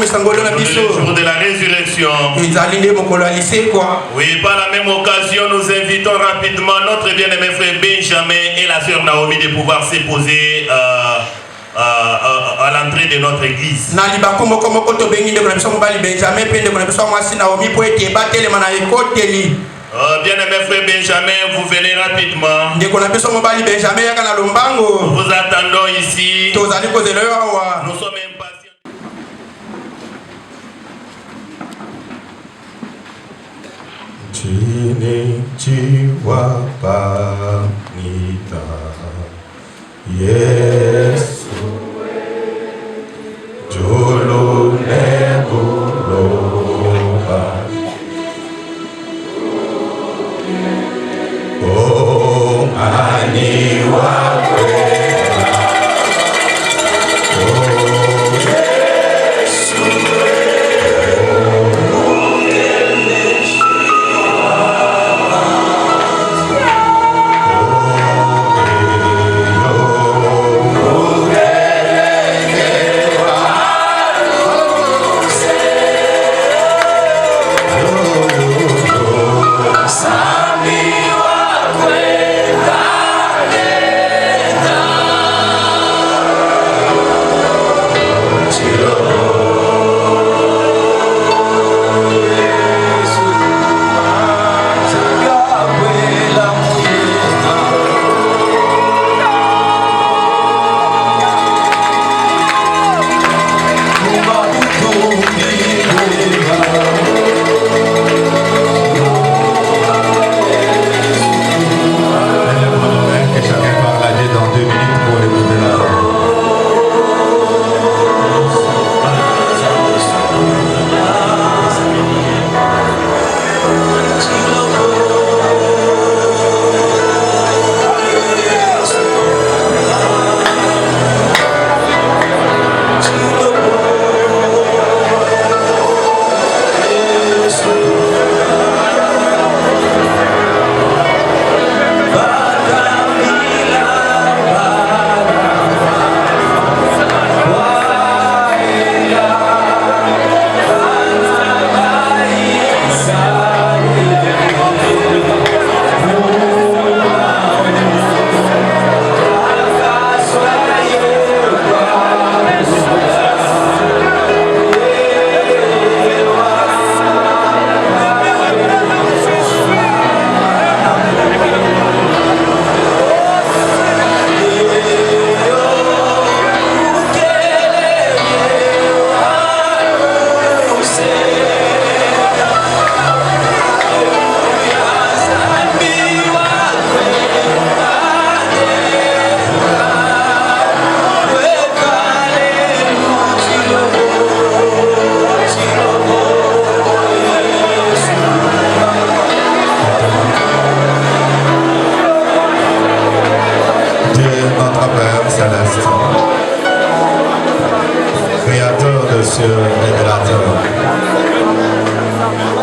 jour de la résurrection. Oui, par la même occasion, nous invitons rapidement notre bien-aimé frère Benjamin et la sœur Naomi de pouvoir s'imposer à l'entrée de notre église. Bien-aimé frère Benjamin, vous venez rapidement. Nous vous attendons ici. Nous sommes impatients. Chini jiwa panita Yesu Jolo nebuloba Oh ani wakwe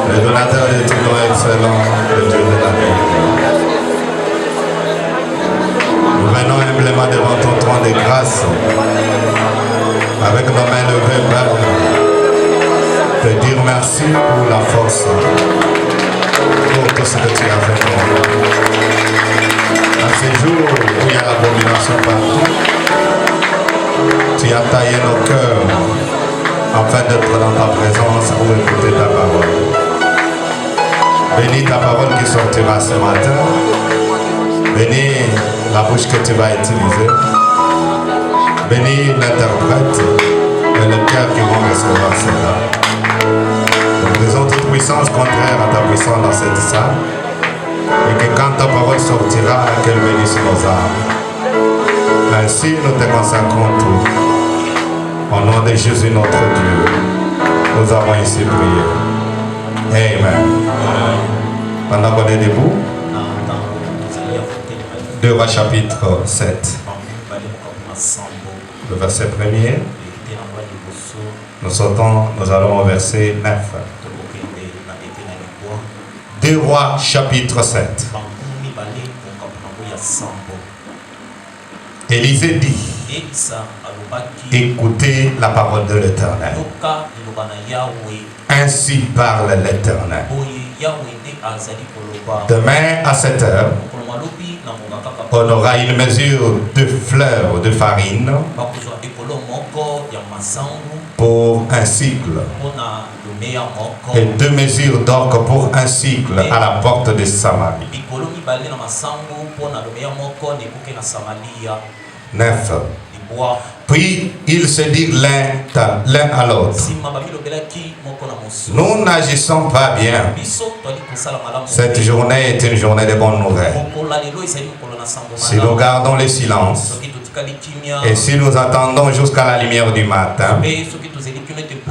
le donateur des titres excellents, le Dieu de la vie. Nous venons humblement devant ton trône de grâce, avec nos mains levées, Père, te dire merci pour la force, pour tout ce que tu as fait pour nous. Dans ces jours où il y a l'abomination partout, tu as taillé nos cœurs afin d'être dans ta présence pour écouter ta parole. Bénis ta parole qui sortira ce matin. Bénis la bouche que tu vas utiliser. Bénis l'interprète et le cœur qui vont recevoir cela. Nous faisons toute puissance contraire à ta puissance dans cette salle. Et que quand ta parole sortira, qu'elle bénisse nos âmes. Ainsi, nous te consacrons tout. Au nom de Jésus notre Dieu, nous avons ici prié. Amen. Pendant qu'on est debout, 2 Rois chapitre 7, le verset 1er, nous allons au verset 9. 2 Rois chapitre 7. Élisée dit: Écoutez la parole de l'Éternel. Ainsi parle l'Éternel. Demain à 7 heures, on aura une mesure de fleurs de farine pour un cycle et 2 mesures d'orgue pour un cycle à la porte de Samarie. 9. Puis ils se dirent l'un à l'autre: nous n'agissons pas bien. Cette journée est une journée de bonnes nouvelles. Si nous gardons le silence et si nous attendons jusqu'à la lumière du matin,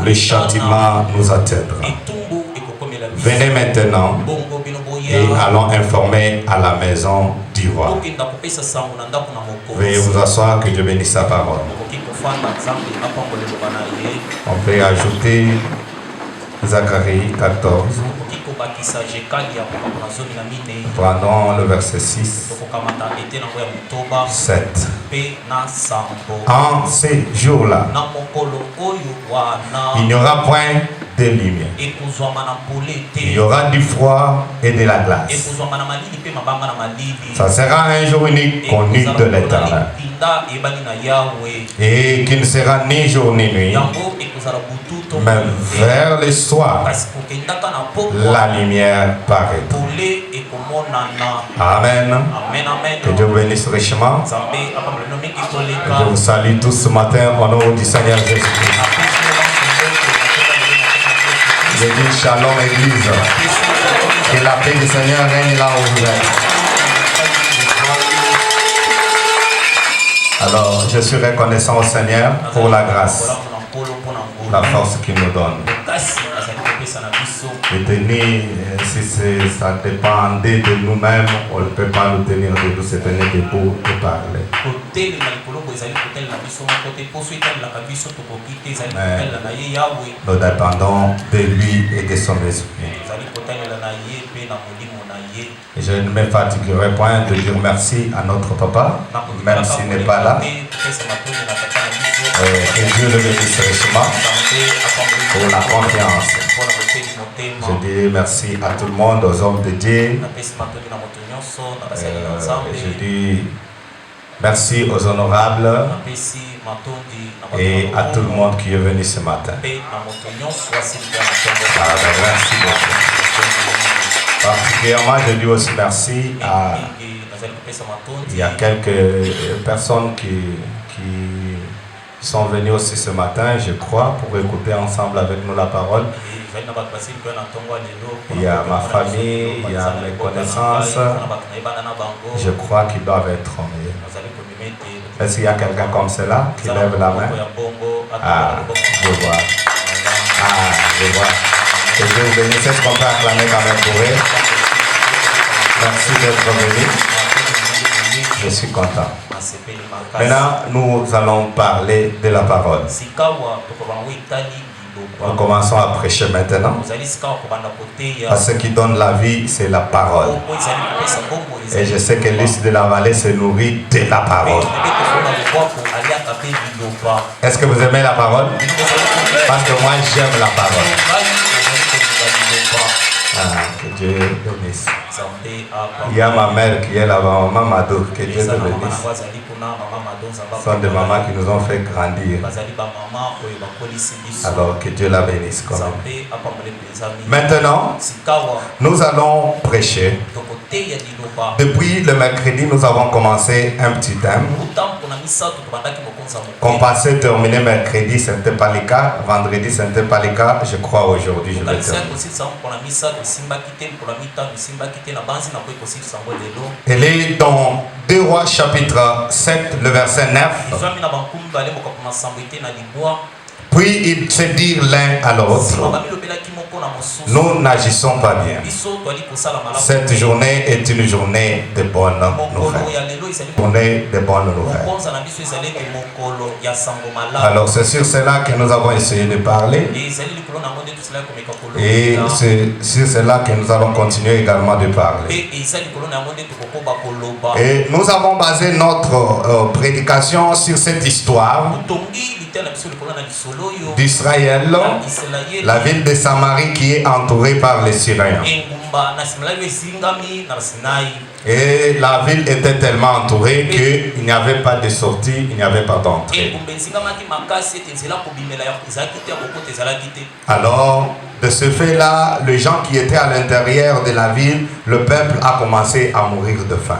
le châtiment nous atteindra. Venez maintenant et allons informer à la maison du roi. Veuillez vous asseoir, que Dieu bénisse sa parole. On peut ajouter Zacharie 14. Prenons le verset 6, 7. En ces jours-là, il n'y aura point de lumière. Il y aura du froid et de la glace. Ça sera un jour unique connu de l'Éternel, et qui ne sera ni jour ni nuit, mais vers le soir, la lumière paraîtra. Amen. Que Dieu vous bénisse richement. Je vous salue tous ce matin au nom du Seigneur Jésus-Christ. Je dis shalom Église. Que la paix du Seigneur règne là où vous êtes. Alors, je suis reconnaissant au Seigneur pour la grâce, la force qu'il nous donne. Et tenir, si ça dépendait de nous-mêmes, on ne peut pas nous tenir debout, se tenir debout et parler. Nous dépendons de lui et de son esprit. Et je ne me fatiguerai point de dire merci à notre papa, même s'il n'est pas là. Que Dieu le bénisse richement pour la confiance. Je dis merci à tout le monde, aux hommes de Dieu. Je dis merci aux honorables et à tout le monde qui est venu ce matin. Merci beaucoup. Particulièrement, je dis aussi merci à... Il y a quelques personnes qui sont venues aussi ce matin, je crois, pour écouter ensemble avec nous la parole. Il y a ma famille, il y a mes connaissances. Je crois qu'ils doivent être honorés. Est-ce qu'il y a quelqu'un comme cela qui lève la main? Ah, je vois. Ah, je vois. Que Dieu vous bénisse. Est-ce qu'on peut acclamer quand même pour eux? Merci d'être venu. Je suis content. Maintenant, nous allons parler de la parole. Nous commençons à prêcher maintenant. Parce que ce qui donne la vie, c'est la parole. Et je sais que l'Église de la vallée se nourrit de la parole. Est-ce que vous aimez la parole? Parce que moi, j'aime la parole. Ah, que Dieu bénisse. Il y a ma mère qui est là-bas, maman Mado, que Dieu te bénisse. Ce sont des mamans qui nous ont fait grandir. Alors que Dieu la bénisse quand même. Maintenant, nous allons prêcher. Depuis le mercredi, nous avons commencé un petit thème. Qu'on passait terminer mercredi, ce n'était pas le cas. Vendredi, ce n'était pas le cas. Je crois aujourd'hui, je vais terminer. Elle est dans 2 Rois chapitre 7, le verset 9. Puis ils se dirent l'un à l'autre: nous n'agissons pas bien. Cette journée est une journée de bonnes nouvelles. Alors c'est sur cela que nous avons essayé de parler. Et c'est sur cela que nous allons continuer également de parler. Et nous avons basé notre prédication sur cette histoire d'Israël, la ville de Samarie qui est entourée par les Syriens. Et la ville était tellement entourée qu'il n'y avait pas de sortie, il n'y avait pas d'entrée. Alors, de ce fait-là, les gens qui étaient à l'intérieur de la ville, le peuple a commencé à mourir de faim.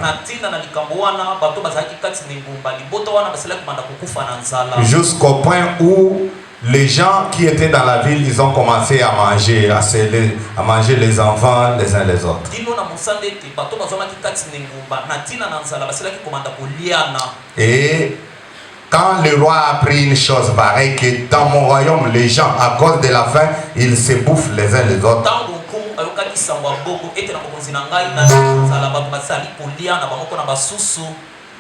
Jusqu'au point où les gens qui étaient dans la ville, ils ont commencé à manger, à manger les enfants les uns les autres. Et quand le roi a appris une chose pareille, que dans mon royaume, les gens, à cause de la faim, ils se bouffent les uns les autres.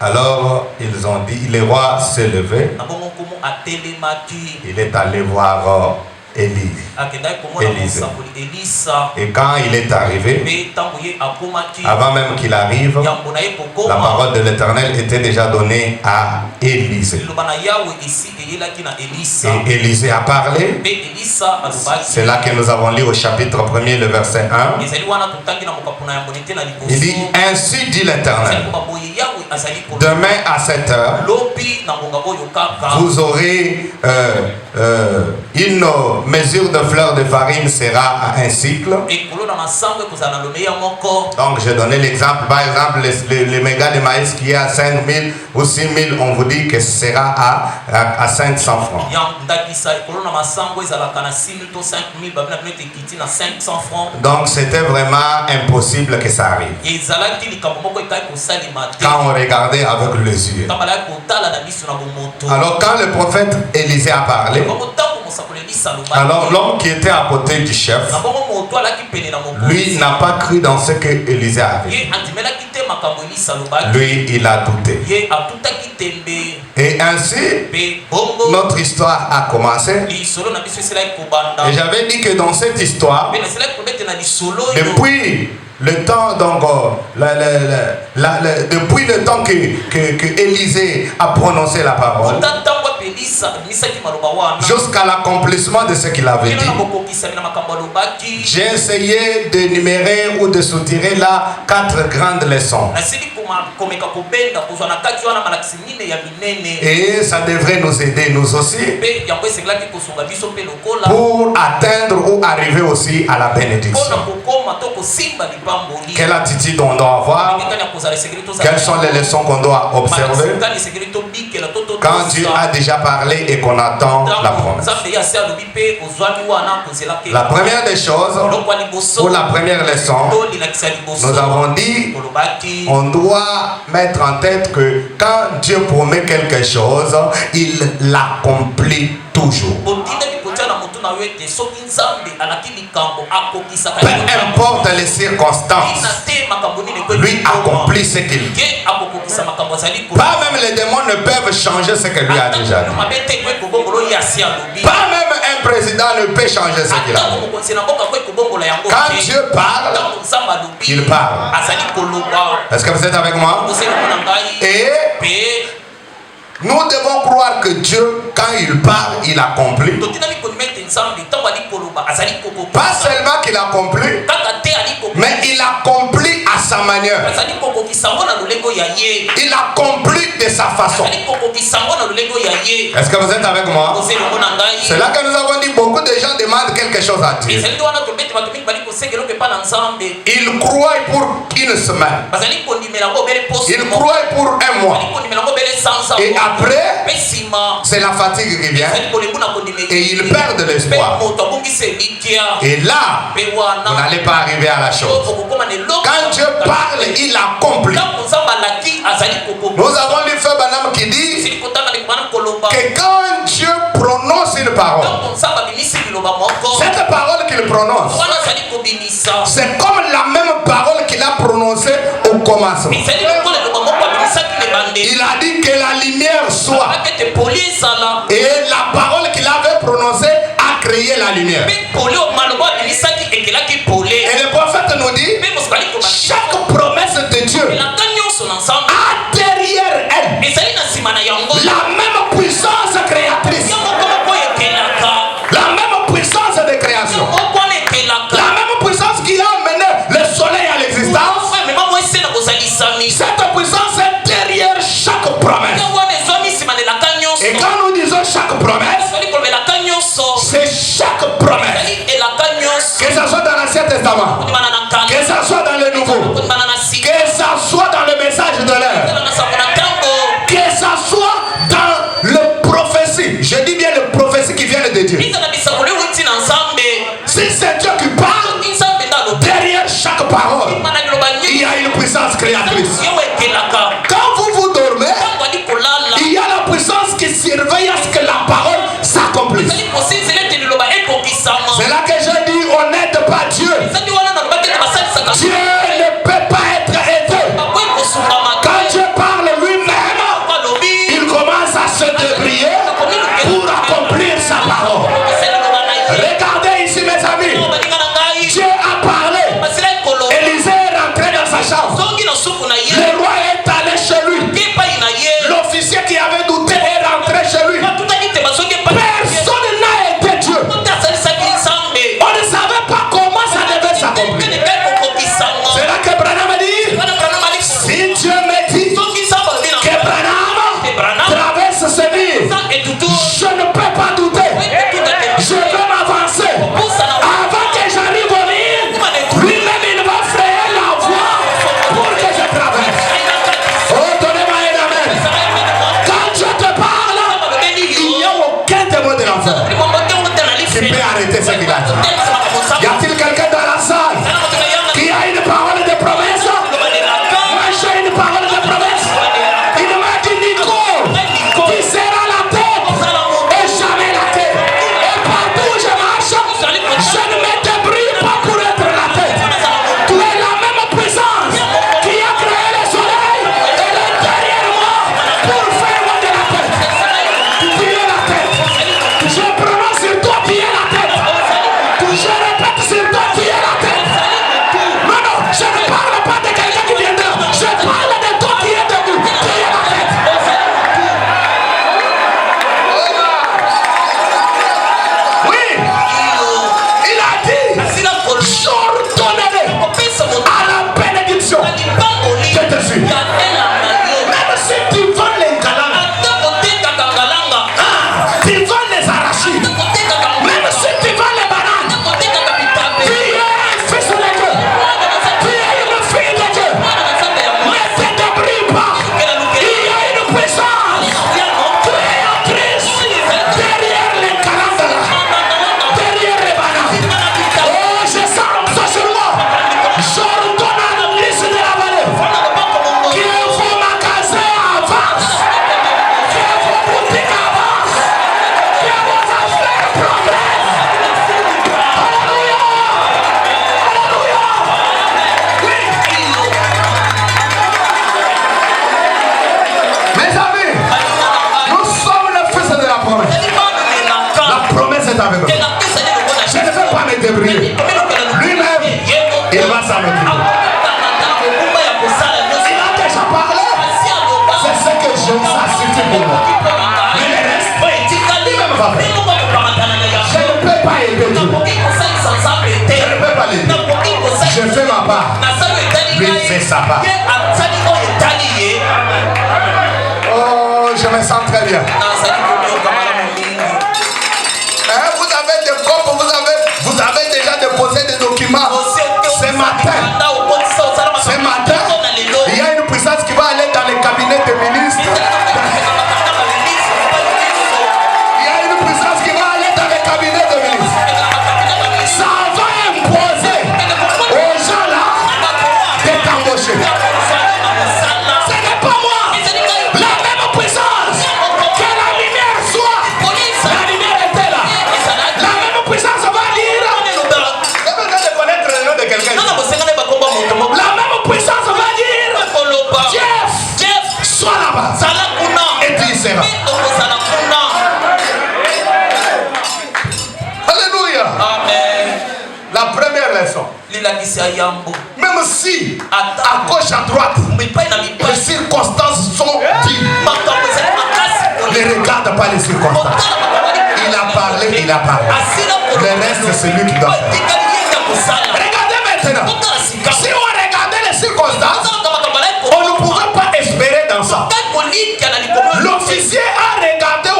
Alors ils ont dit, le roi s'est levé, il est allé voir Élisée. Et quand il est arrivé, avant même qu'il arrive, la parole de l'Éternel était déjà donnée à Élisée. Et Élisée a parlé. C'est là que nous avons lu au chapitre 1er, le verset 1. Il dit, ainsi dit l'Éternel, demain à 7 heures, vous aurez une mesure de fleurs de farine sera à un cycle. Donc j'ai donné l'exemple, par exemple les mégas de maïs qui est à 5 000 ou 6 000, on vous dit que ce sera à 500 francs. Donc c'était vraiment impossible que ça arrive. Quand on regardait avec les yeux. Alors quand le prophète Élisée a parlé, alors l'homme qui était à côté du chef, lui n'a pas cru dans ce que Élisée a dit. Lui, il a douté. Et ainsi, notre histoire a commencé. Et j'avais dit que dans cette histoire, depuis le temps, donc, depuis le temps que Élisée a prononcé la parole, jusqu'à l'accomplissement de ce qu'il avait dit, j'ai essayé d'énumérer ou de soutirer là 4 grandes leçons. Et ça devrait nous aider nous aussi pour atteindre ou arriver aussi à la bénédiction. Quelle attitude on doit avoir? Quelles sont les leçons qu'on doit observer quand Dieu a déjà parlé et qu'on attend la promesse? La première des choses, pour la première leçon, nous avons dit, on doit mettre en tête que quand Dieu promet quelque chose, il l'accomplit toujours. Peu importe les circonstances, lui accomplit ce qu'il dit. Pas même les démons ne peuvent changer ce que lui a déjà dit. Pas même un président ne peut changer ce qu'il a dit. Quand Dieu parle, il parle. Est-ce que vous êtes avec moi? Et nous devons croire que Dieu, quand il parle, il accomplit. Pas seulement qu'il accomplit, mais il accomplit à sa manière. Il accomplit de sa façon. Est-ce que vous êtes avec moi? C'est là que nous avons dit, beaucoup de gens demandent quelque chose à Dieu. Ils croient pour une semaine. Ils croient pour un mois. Et après, c'est la fatigue qui vient. Et ils perdent l'espoir. Et là, vous n'allez pas arriver à la chose. Quand Dieu parle, il accomplit. Nous avons lu Frère Branham qui dit que quand Dieu prononce une parole, cette parole qu'il prononce, c'est comme la même parole qu'il a prononcée au commencement. Il a dit que la lumière soit. Et la parole qu'il avait prononcée a créé la lumière. Et le prophète nous dit, chaque promesse de Dieu Et quand nous disons chaque promesse, c'est chaque promesse. Que ce soit dans l'Ancien Testament, que ce soit dans le Nouveau, que ce soit dans le message de l'heure, que ce soit dans le prophétie. Je dis bien le prophétie qui vient de Dieu. Si c'est Dieu qui parle, derrière chaque parole, il y a une puissance créatrice. Quand vous dormez, il y a la puissance qui surveille à ce que la parole s'accomplisse. C'est là que je dis, on n'aide pas Dieu. Dieu ne peut pas être aidé. Quand Dieu parle lui-même, il commence à se débrouiller pour accomplir sa parole. Regardez ici mes amis, Dieu a parlé. Élisée est rentré dans sa chambre. Le roi est allé chez lui. L'officier qui avait douté est rentré chez lui. Personne n'a aidé Dieu. On ne savait pas comment ça devait s'accomplir. C'est là que Branham dit, si Dieu me dit que Branham traverse ce mur, je ne peux pas douter. Je vais m'avancer. Avant que j'arrive au mur, lui-même il va frayer la voie pour que je traverse. Oh, donnez-moi un amen. Quand Dieu te parle, il n'y a aucun démon de l'enfer qui peut arrêter ce qu'il a dit. Y a-t-il quelqu'un dans la salle qui a une parole de promesse? Moi j'ai une parole de promesse. Il m'a dit, Nico, tu seras la tête et jamais la tête. Et partout où je marche, je ne me débrouille pas pour être la tête. Tu es la même puissance qui a créé le soleil. Elle est derrière moi pour faire moi de la tête. Tu es la tête. Je prononce sur toi, tu es la tête. Je répète sur toi, tu es la tête. Non, non, je ne parle pas de quelqu'un qui viendra. Je parle de toi qui es debout. Tu es la tête. Oui, il a dit, j'ordonnerai à la bénédiction que te suis. Même si tu vends les calangas, tu vends les arachides, même si tu vends les bananes, tu es un fils de Dieu, tu es une fille de Dieu. Ne te débrouille pas, il y a une puissance créatrice derrière les calangas, derrière les bananes. Oh, je sens ça sur moi. J'ordonne à l'église de la vallée que vos magasins avancent, que vos boutiques avancent, que vos affaires progressent. Alléluia. Alléluia. Oui. Mes amis, nous sommes le fils de la promesse. La promesse est avec nous. Je ne vais pas me débrouiller. Lui-même, il va s'en occuper. Il a déjà parlé. C'est ce que je ça suffit pour moi. Mais le reste, lui-même va faire. Je ne peux pas aider Dieu. Je ne peux pas l'aider. Je fais ma part. Lui fait sa part. Oh, je me sens très bien. Vous avez des copes, vous avez déjà déposé des documents. Ce matin, il y a une puissance qui va aller dans les cabinets des ministres. Il y a une puissance qui va aller dans les cabinets des ministres. Ça va imposer aux gens là d'être embauchés. Ce n'est pas moi. La même puissance que la lumière soit. La lumière était là. La même puissance va dire. J'ai besoin de connaître le nom de quelqu'un. La même puissance va dire. Jeff, sois là-bas. Et tu y seras. Alléluia. Amen. La première leçon. Même si à gauche, à droite, les circonstances sont dures, ne regarde pas les circonstances. Il a parlé, il a parlé. Le reste, c'est lui qui doit faire. Regardez maintenant. Si on regardait les circonstances, on ne pouvait pas espérer dans ça. L'officier a regardé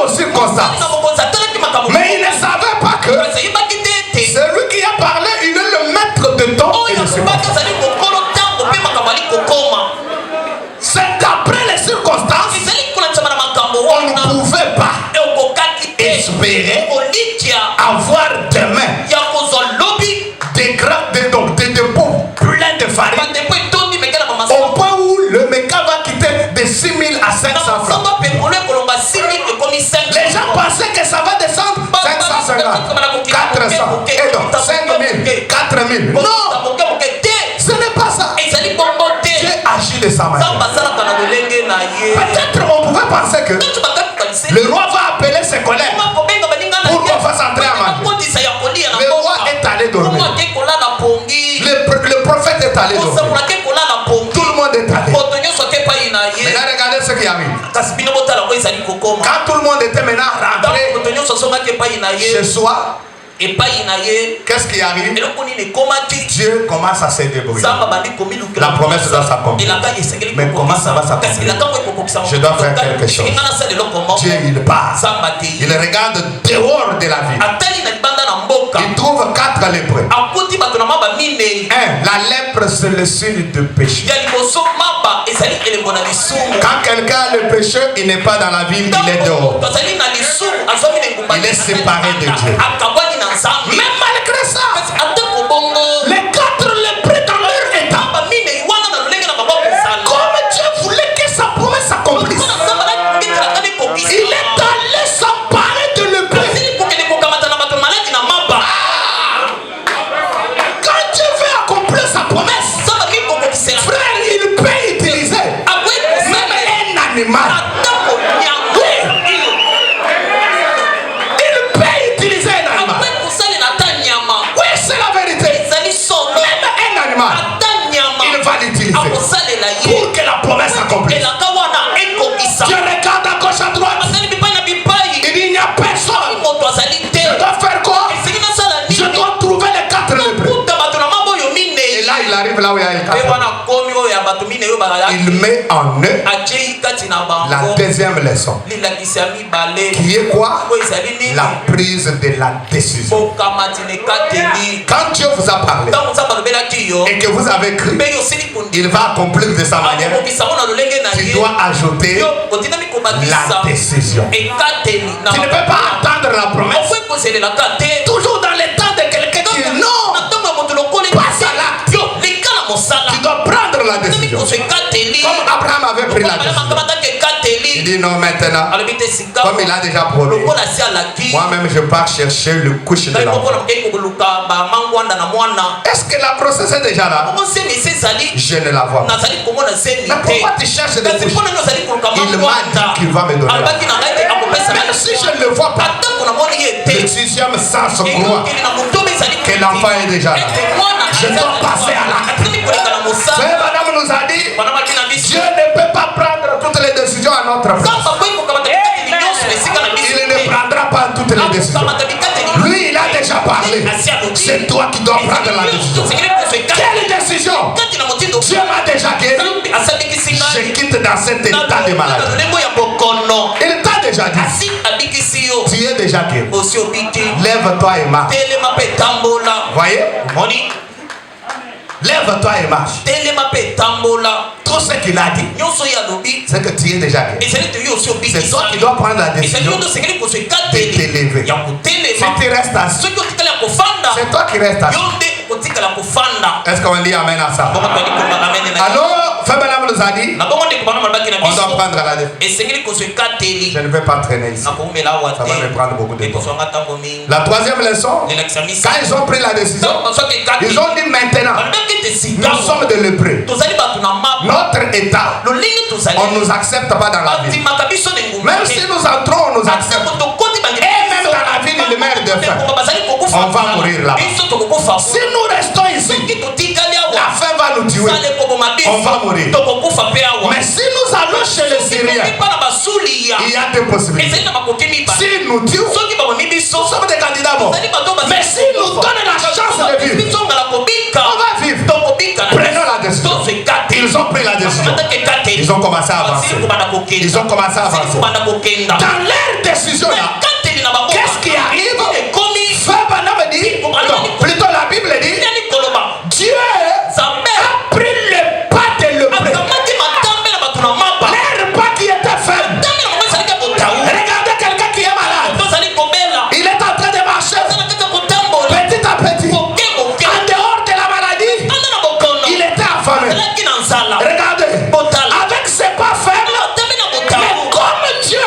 que le roi va appeler ses collègues pour qu'on fasse entrer à manger. Le roi est allé dormir. Le prophète est allé dormir. Tout le monde est allé. Maintenant, regardez ce qui arrive. Quand tout le monde était maintenant rentré chez soi, qu'est-ce qui arrive? Dieu commence à se débrouiller. La promesse doit s'accomplir. Mais comment ça va s'accomplir? Je dois faire quelque chose. Dieu, il part. Il regarde dehors de la ville. Il trouve 4 lépreux. La lèpre, c'est le signe de péché. Quand quelqu'un a le péché, il n'est pas dans la ville, il est dehors. Il est séparé de Dieu. Mais malgré ça, les 4 lépreux dans leur état, comme Dieu voulait que sa promesse s'accomplisse, il est allé s'emparer de lépreux. Quand Dieu veut accomplir sa promesse, frère, il peut utiliser même un animal. Pour que la promesse s'accomplisse. Je regarde à gauche à droite. Il n'y a personne. Je dois faire quoi? Je dois trouver les 4 lépreux. Et là il arrive là où il y a les 4. Il met en eux la deuxième leçon. Qui est quoi? La prise de la décision. Quand Dieu vous a parlé et que vous avez cru, il va accomplir de sa manière. Tu dois ajouter la décision. Tu ne peux pas attendre la promesse. Toujours dans les temps de quelqu'un qui dit non, passe à l'acte. Tu dois prendre la décision. Comme Abraham avait pris la décision. Il dit non maintenant. Comme il a déjà promis, moi-même je pars chercher le couche de l'enfant. Est-ce que la grossesse est déjà là? Je ne la vois pas. Mais pourquoi tu cherches des couches? Il m'a dit qu'il va me donner. Même si je ne le vois pas, le sixième sens croit que l'enfant est déjà là. Je dois passer à l'acte. Frère, madame nous a dit, Dieu ne peut pas prendre toutes les décisions à notre place. Il ne prendra pas toutes les décisions. Lui, il a déjà parlé. C'est toi qui dois prendre la décision. Quelle décision? Dieu m'a déjà guéri. Je quitte dans cet état de maladie. Il t'a déjà dit. Tu es déjà guéri. Lève-toi et marche. Voyez? Lève-toi et marche. Tout ce qu'il a dit, c'est que tu es déjà guéri. C'est toi qui dois prendre la décision de t'élever. Si tu restes assis, c'est toi qui restes assis. Est-ce qu'on dit amen à ça? Alors, Fabien nous a dit, on doit prendre la décision. Je ne vais pas traîner ici. Ça va me prendre beaucoup de temps. La troisième leçon, quand ils ont pris la décision, ils ont dit maintenant, nous sommes des lépreux. Notre état, on ne nous accepte pas dans la vie. Même si nous entrons, on nous accepte. Et même dans la vie de mère de faim, on va mourir là. Si nous restons ici, la faim va nous tuer. On va mourir. Mais si nous allons chez les Syriens, il y a deux possibilités. Si nous tuons, nous sommes des candidats morts. Mais si nous donnent la chance de vivre, on va vivre. Prenons la décision. Ils ont pris la décision. Ils ont commencé à avancer. Ils ont commencé à avancer. Dans leur décision là, qu'est-ce qui arrive? Fabana me dit, plutôt la Bible dit, Dieu a pris le pas de lépreux. Leur pas qui était faible. Regardez quelqu'un qui est malade. Il est en train de marcher petit à petit. En dehors de la maladie, il était affamé. Regardez, avec ses pas faibles, mais comme Dieu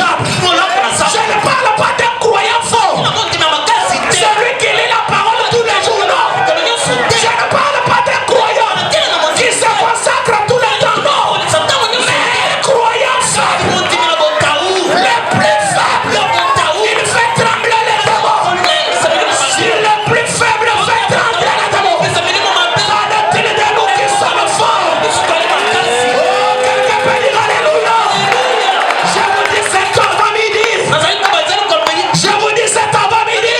diable. Je ne parle pas d'un croyant faux. Celui qui lit la parole tous les jours. Non. Je ne parle pas d'un croyant qui se consacre tous les temps. Non. Mais un croyant faible. Le plus faible. Il fait trembler les démons. Si le plus faible fait trembler les démons, qu'en est-il de nous qui sommes forts? Oh, quelqu'un peut dire alléluia. Je vous dis c'est avant midi. Je vous dis c'est avant midi.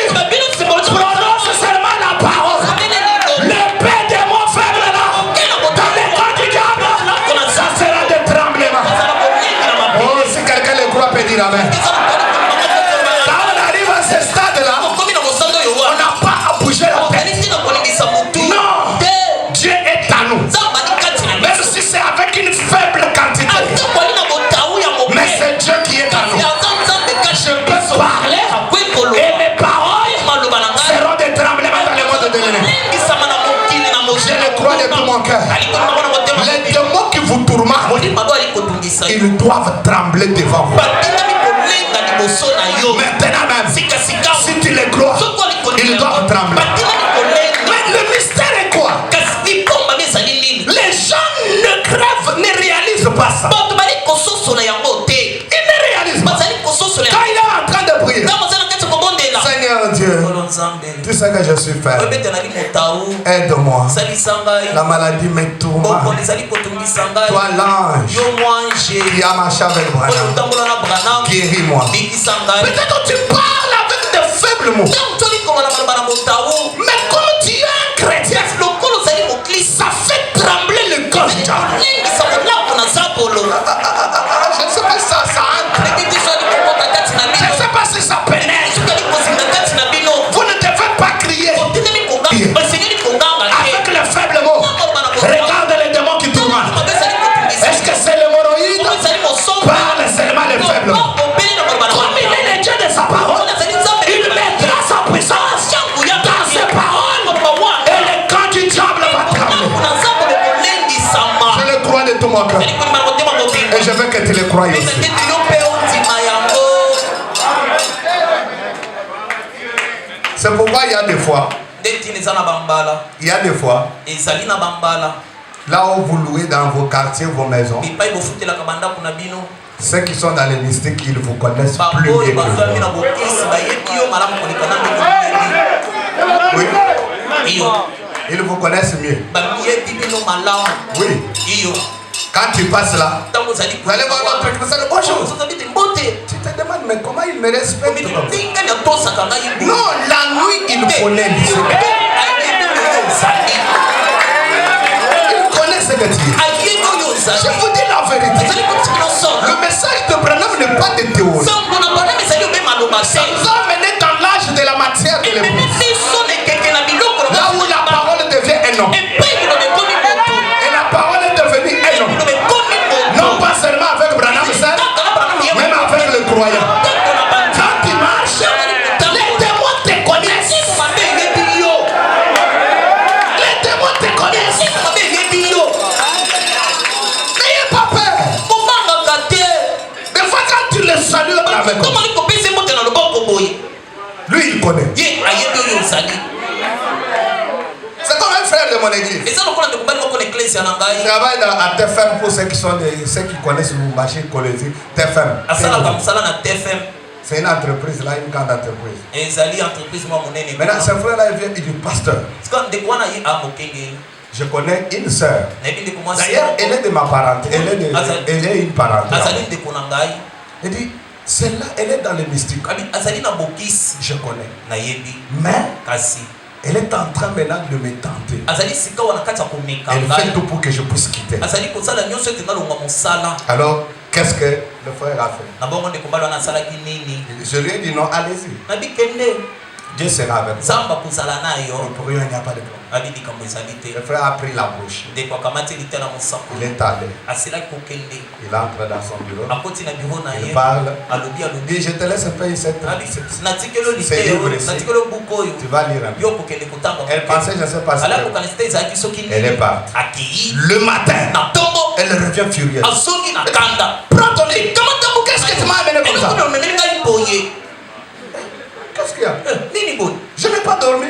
Prononce seulement la parole. Le paix des mots faibles là, dans les camps du diable, ça sera des tremblements. Oh, si quelqu'un le croit, peut dire amen. Quand on arrive à ce stade-là, on n'a pas à bouger la tête. Non, Dieu est à nous. Même si c'est avec une faible quantité. Mais c'est Dieu qui est à nous. Je peux parler et mes paroles seront des tremblements dans le monde de l'ennemi. Je le crois de tout mon cœur. Les démons qui vous tourmentent, ils doivent trembler devant vous. Maintenant même, si tu les crois, ils doivent trembler. Mais le mystère est quoi? Les gens ne crèvent, ne réalisent pas ça. Ils ne réalisent pas. Quand il est en train de prier, Seigneur Dieu, tu sais que je suis faible. Aide-moi. La maladie me tourmente. Toi l'ange qui a marché avec moi, guéris-moi. Peut-être que tu parles avec de faibles mots. Mais comme tu es un chrétien, ça fait trembler le corps du diable. Je ne sais pas si ça entre. Je ne sais pas si ça pénètre. Vous ne devez pas crier avec le faible mot. Regarde les démons qui tourmentent. Est-ce que c'est l'hémorroïde? Parle seulement les faibles mots. Comme il est le Dieu de sa parole, il mettra sa puissance dans ses paroles. Et le camp du diable va trembler. Je le crois de tout mon cœur. Et je veux que tu le croies aussi. C'est pourquoi il y a des fois, là où vous louez dans vos quartiers, vos maisons, ceux qui sont dans les mystiques, ils vous connaissent plus bien que vous. Oui. Ils vous connaissent mieux. Oui. Quand tu passes là, vous allez voir l'autre qui vous dit bonjour. Tu te demandes, mais comment il me respecte? Non, la nuit, il connaît l'issue. Il connaît ce que tu es. Je vous dis la vérité. Le message de Branham n'est pas de théorie. Ça nous a mené dans l'âge de la matière de l'époque. Là où la parole devient un homme. Et la parole est devenue un homme. Non pas seulement avec Branham seul, même avec le croyant. Quand tu marches, les démons te connaissent. Les démons te connaissent. N'ayez pas peur. Des fois quand tu le salues avec lui, lui il connaît. C'est comme un frère de mon église. Je travaille à TFM pour ceux qui connaissent Lubumbashi, Kolezi, TFM. C'est une entreprise là, une grande entreprise. Maintenant, ce frère-là, il vient, il dit pasteur. Je connais une sœur. D'ailleurs, elle est de ma parenté. Elle est une parenté. Elle dit, celle-là, elle est dans le mystique. Je connais. Mais elle est en train maintenant de me tenter. Elle fait tout pour que je puisse quitter. Alors, qu'est-ce que le frère a fait? Je lui ai dit non, allez-y. Dieu sera avec vous. Pour rien, il n'y a pas de problème. Le frère a pris la bouche. Il est allé. Il entre dans son bureau. Il parle. Il dit, je te laisse faire cette livre ici. Tu vas lire un peu. Elle pensait, je ne sais pas si elle est partie. Le matin, elle revient furieuse. Prends ton lit. Qu'est-ce que tu m'as m'a amené comme ça. Qu'est-ce qu'il y a? Je n'ai pas dormi.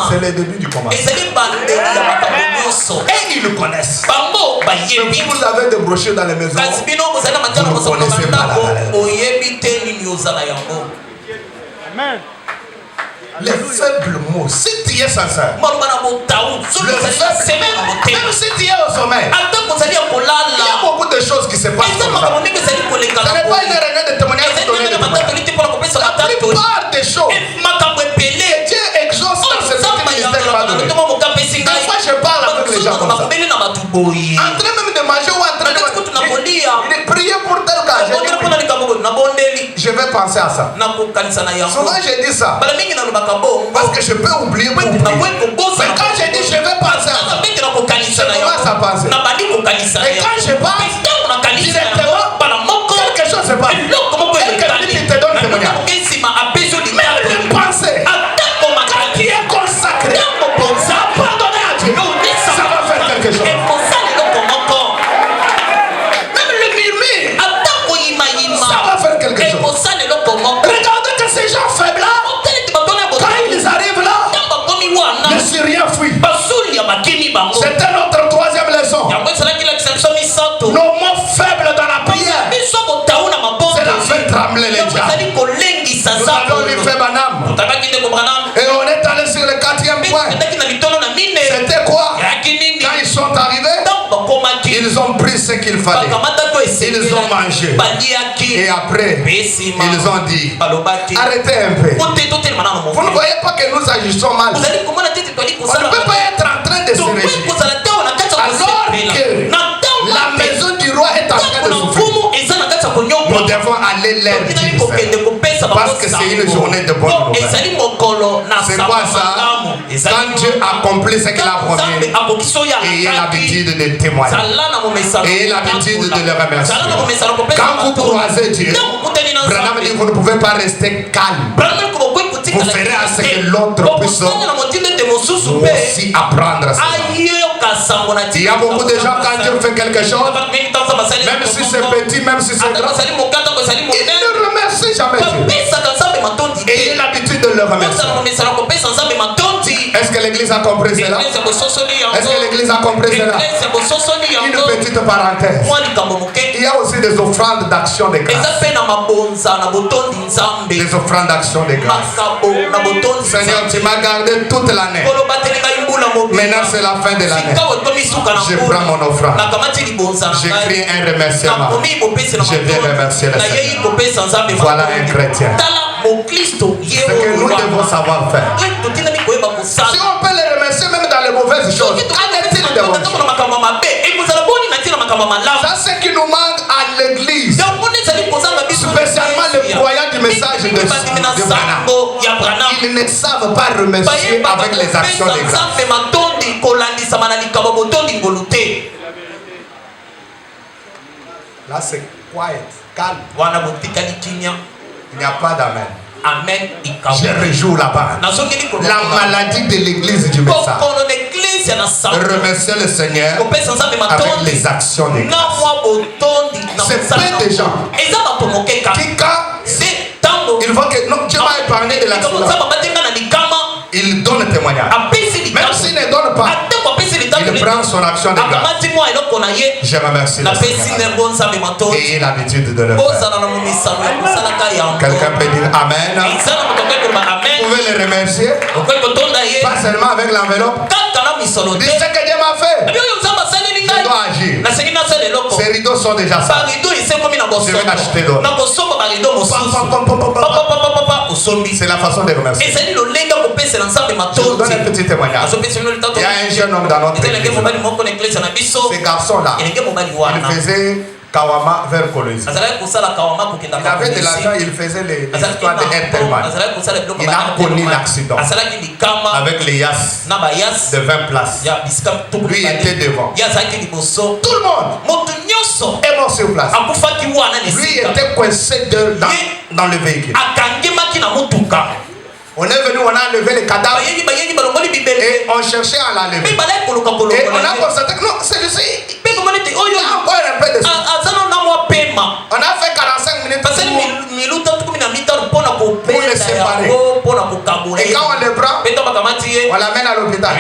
C'est le début du combat. Et ils le connaissent. Si vous avez des brochures dans les maisons, vous ne connaissez pas la valeur. Amen. Les faibles mots, si tu es sincère, le faible, même si tu es au sommeil, il y a beaucoup de choses qui se passent comme ça. Ce n'est pas une réunion de témoignage pour donner des témoignages. La plupart des choses, Dieu exauce dans ce petit ministère pas donné. Des fois je parle avec les gens comme ça. En train même de manger ou en train de prier pour tel cas. Je vais penser à ça. Souvent je dis ça parce que je peux oublier pour prier. Mais quand je dis je vais penser à ça, je commence à penser. Et quand je pense, directement, quelque chose se passe. Quelqu'un qui te donne témoignage. Mais de penser, quand tu es consacré, ça a pardonné à Dieu, ça va faire quelque chose. Même le murmure, ça va faire quelque chose. Regardez que ces gens faibles là, quand ils arrivent là, le Syrien fuit. C'est notre troisième leçon. Nos mots faibles dans la prière, cela fait trembler les diables. Nous avons lu fait Banam. Et on est allé sur le quatrième point. C'était quoi? Quand ils sont arrivés, ils ont pris ce qu'il fallait. Ils ont mangé. Et après, ils ont dit, arrêtez un peu. Vous ne voyez pas que nous agissons mal. On ne peut pas être en train de se réjouir alors que la maison du roi est en train de souffrir. Nous devons aller l'air parce que c'est une journée de bonne nouvelle. C'est quoi ça? Quand Dieu accomplit ce qu'il a promis, ayez l'habitude de témoigner. Ayez l'habitude de le remercier. Quand vous croisez Dieu, Branham dit vous ne pouvez pas rester calme. Vous ferez à ce que l'autre puisse aussi apprendre ça. Il y a beaucoup de gens quand Dieu fait quelque chose, même si c'est petit, même si c'est grand, ils ne remercient jamais Dieu. Ayez l'habitude de le remercier. Est-ce que l'église a compris cela? Est-ce que l'église a compris cela? Une petite parenthèse. Il y a aussi des offrandes d'action de grâce. Des offrandes d'action de grâce. Seigneur, tu m'as gardé toute l'année. Maintenant c'est la fin de l'année. Je prends mon offrande. J'écris un remerciement. Je vais remercier le Seigneur. Voilà un chrétien. Ce que nous devons savoir faire. Si on peut les remercier même dans les mauvaises choses, qu'en est-il de bonnes choses? Ça c'est ce qui nous manque à l'église. Spécialement les croyants du message de Branham. Ils ne savent pas remercier avec les actions de grâce. Là c'est quiet, calme. Il n'y a pas d'amen. Amen. Je rejoue là-bas. La maladie de l'église du message. Remercier le Seigneur avec les actions de grâce. C'est peu de gens qui quand ils voient que non, Dieu m'a épargné de l'accident, il donne le témoignage. Même s'il ne donne pas, il prend son action de grâce. Je remercie le Seigneur. Ayez l'habitude de le faire. Quelqu'un peut dire Amen. Vous pouvez le remercier. Pas seulement avec l'enveloppe. Dis ce que Dieu m'a fait. Je dois agir. Ces rideaux sont déjà sales. Je vais acheter d'autres. C'est la façon de remercier. Je vous donne un petit témoignage. Il y a un jeune homme dans notre église. Ce garçon-là, il faisait Kawama vers Colosie. Il avait de l'argent, il faisait les histoires de Airtelman. Il a connu l'accident avec les Yas de 20 places. Lui était devant. Tout le monde est mort sur place. Lui était coincé dans le véhicule. On est venu, on a enlevé les cadavres et on cherchait à l'enlever. Et on a constaté que non, celui-ci, il a encore un peu de sang. On a fait 45 minutes pour les séparer. Et quand on le prend, on l'amène à l'hôpital.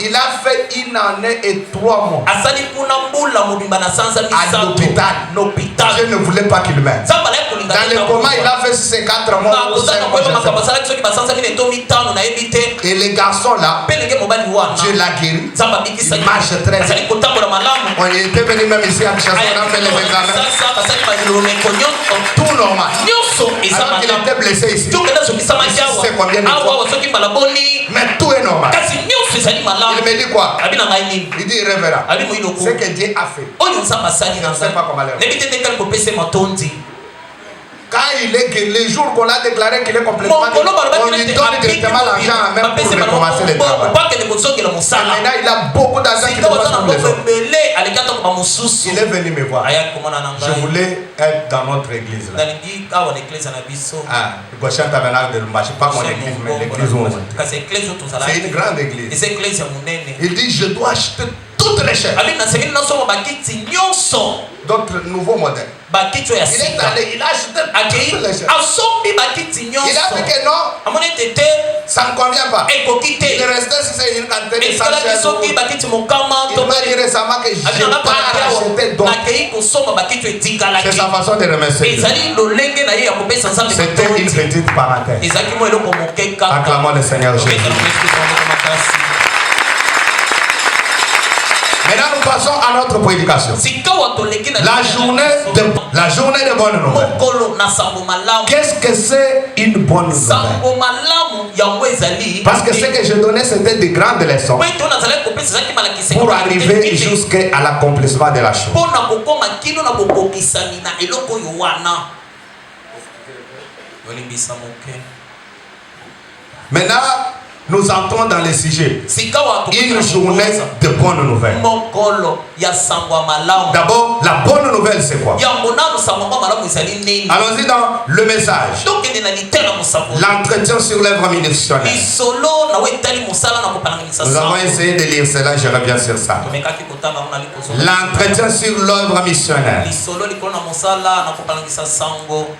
Il a fait 1 année et 3 mois à l'hôpital. Dieu ne voulait pas qu'il meure. Dans le coma, il a fait 4 mois ou 5 mois. Et les garçons là, Dieu l'a guéri. Il marche très bien. On était venu même ici à Kinshasa, on a fait les examens. Tout normal. Alors qu'il était blessé ici. C'est combien de fois? Mais tout est normal. Il me dit quoi? Il dit révérend. Ce que Dieu a fait. Je ne sais pas comment le faire. Quand il est les jours qu'on a déclaré qu'il est complètement guéri, on lui donne directement l'argent même pour recommencer le travail. Maintenant il a beaucoup d'argent qui doit se Il est venu me voir. Je voulais être dans notre église là. Ah, le prochain tabernacle de Lumbashi, pas mon église, mais l'église où on est. C'est une grande église. Il dit je dois acheter toutes les chaises. D'autres nouveaux modèles. Il est allé, il a acheté toutes les chaises. Il a dit que non, ça ne convient pas. Il est resté sur une quantité de 100 chaises. Il m'a dit récemment que je n'ai pas acheté d'autres. C'est sa façon de remercier. C'était une petite parenthèse. Acclamons le Seigneur Jésus. Maintenant, nous passons à notre prédication. La journée de bonne nouvelle. Qu'est-ce que c'est une bonne nouvelle? Parce que ce que je donnais, c'était de grandes leçons pour arriver jusqu'à l'accomplissement de la chose. Maintenant, nous entrons dans le sujet. Une journée de bonne nouvelle. D'abord, la bonne nouvelle, c'est quoi? Allons-y dans le message. L'entretien sur l'œuvre missionnaire. Nous avons essayé de lire cela, je reviens sur ça. L'entretien sur l'œuvre missionnaire.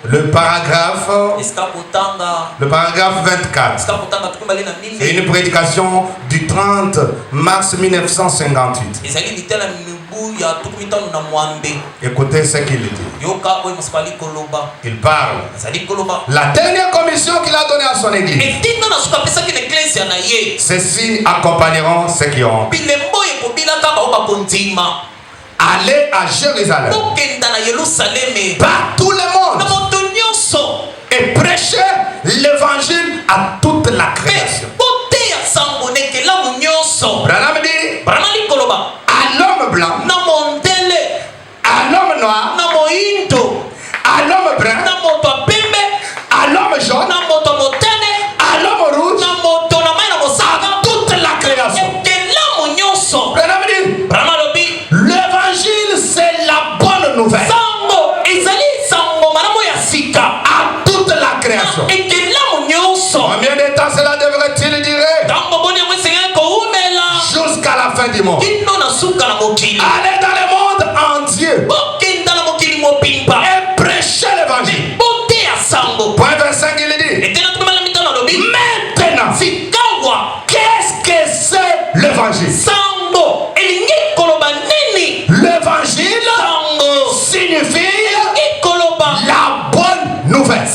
Le paragraphe 24. C'est une prédication du 30 mars 1958. Écoutez ce qu'il dit. Il parle. La dernière commission qu'il a donnée à son église. Ces signes accompagneront ceux qui ont. Allez à Jérusalem. Par tout le monde. Et prêcher l'évangile à toute la création. Branham dit à l'homme blanc, à l'homme noir, à l'homme brun, à l'homme jaune, à l'homme rouge, à toute la création. Branham dit l'évangile c'est la bonne nouvelle à toute la création. Combien de temps cela devrait-il durer? Jusqu'à la fin du monde. Allez dans le monde entier et prêcher l'évangile. Point 25 il dit maintenant qu'est-ce que c'est l'évangile? L'évangile signifie la bonne nouvelle.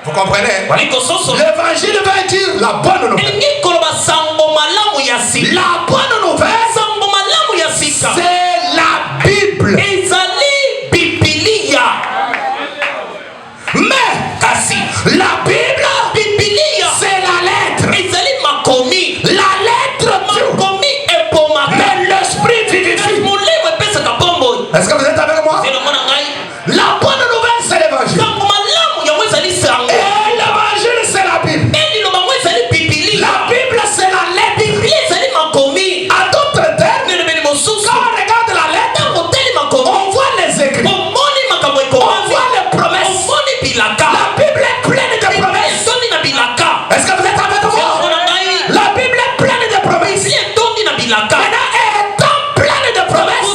Vous comprenez? L'évangile veut dire la bonne nouvelle. La bonne nouvelle, c'est la Bible. Mais la Bible, c'est la lettre. La lettre, mais l'esprit vivifie. Est-ce que vous êtes avec moi? La bonne nouvelle, c'est l'évangile. Et l'évangile, c'est la Bible. La Bible, c'est la lettre. À d'autres termes, quand on regarde la lettre, on voit les écrits, on voit les promesses. La Bible est pleine de promesses. Est-ce que vous êtes avec moi? La Bible est pleine de promesses. Maintenant, étant pleine de promesses,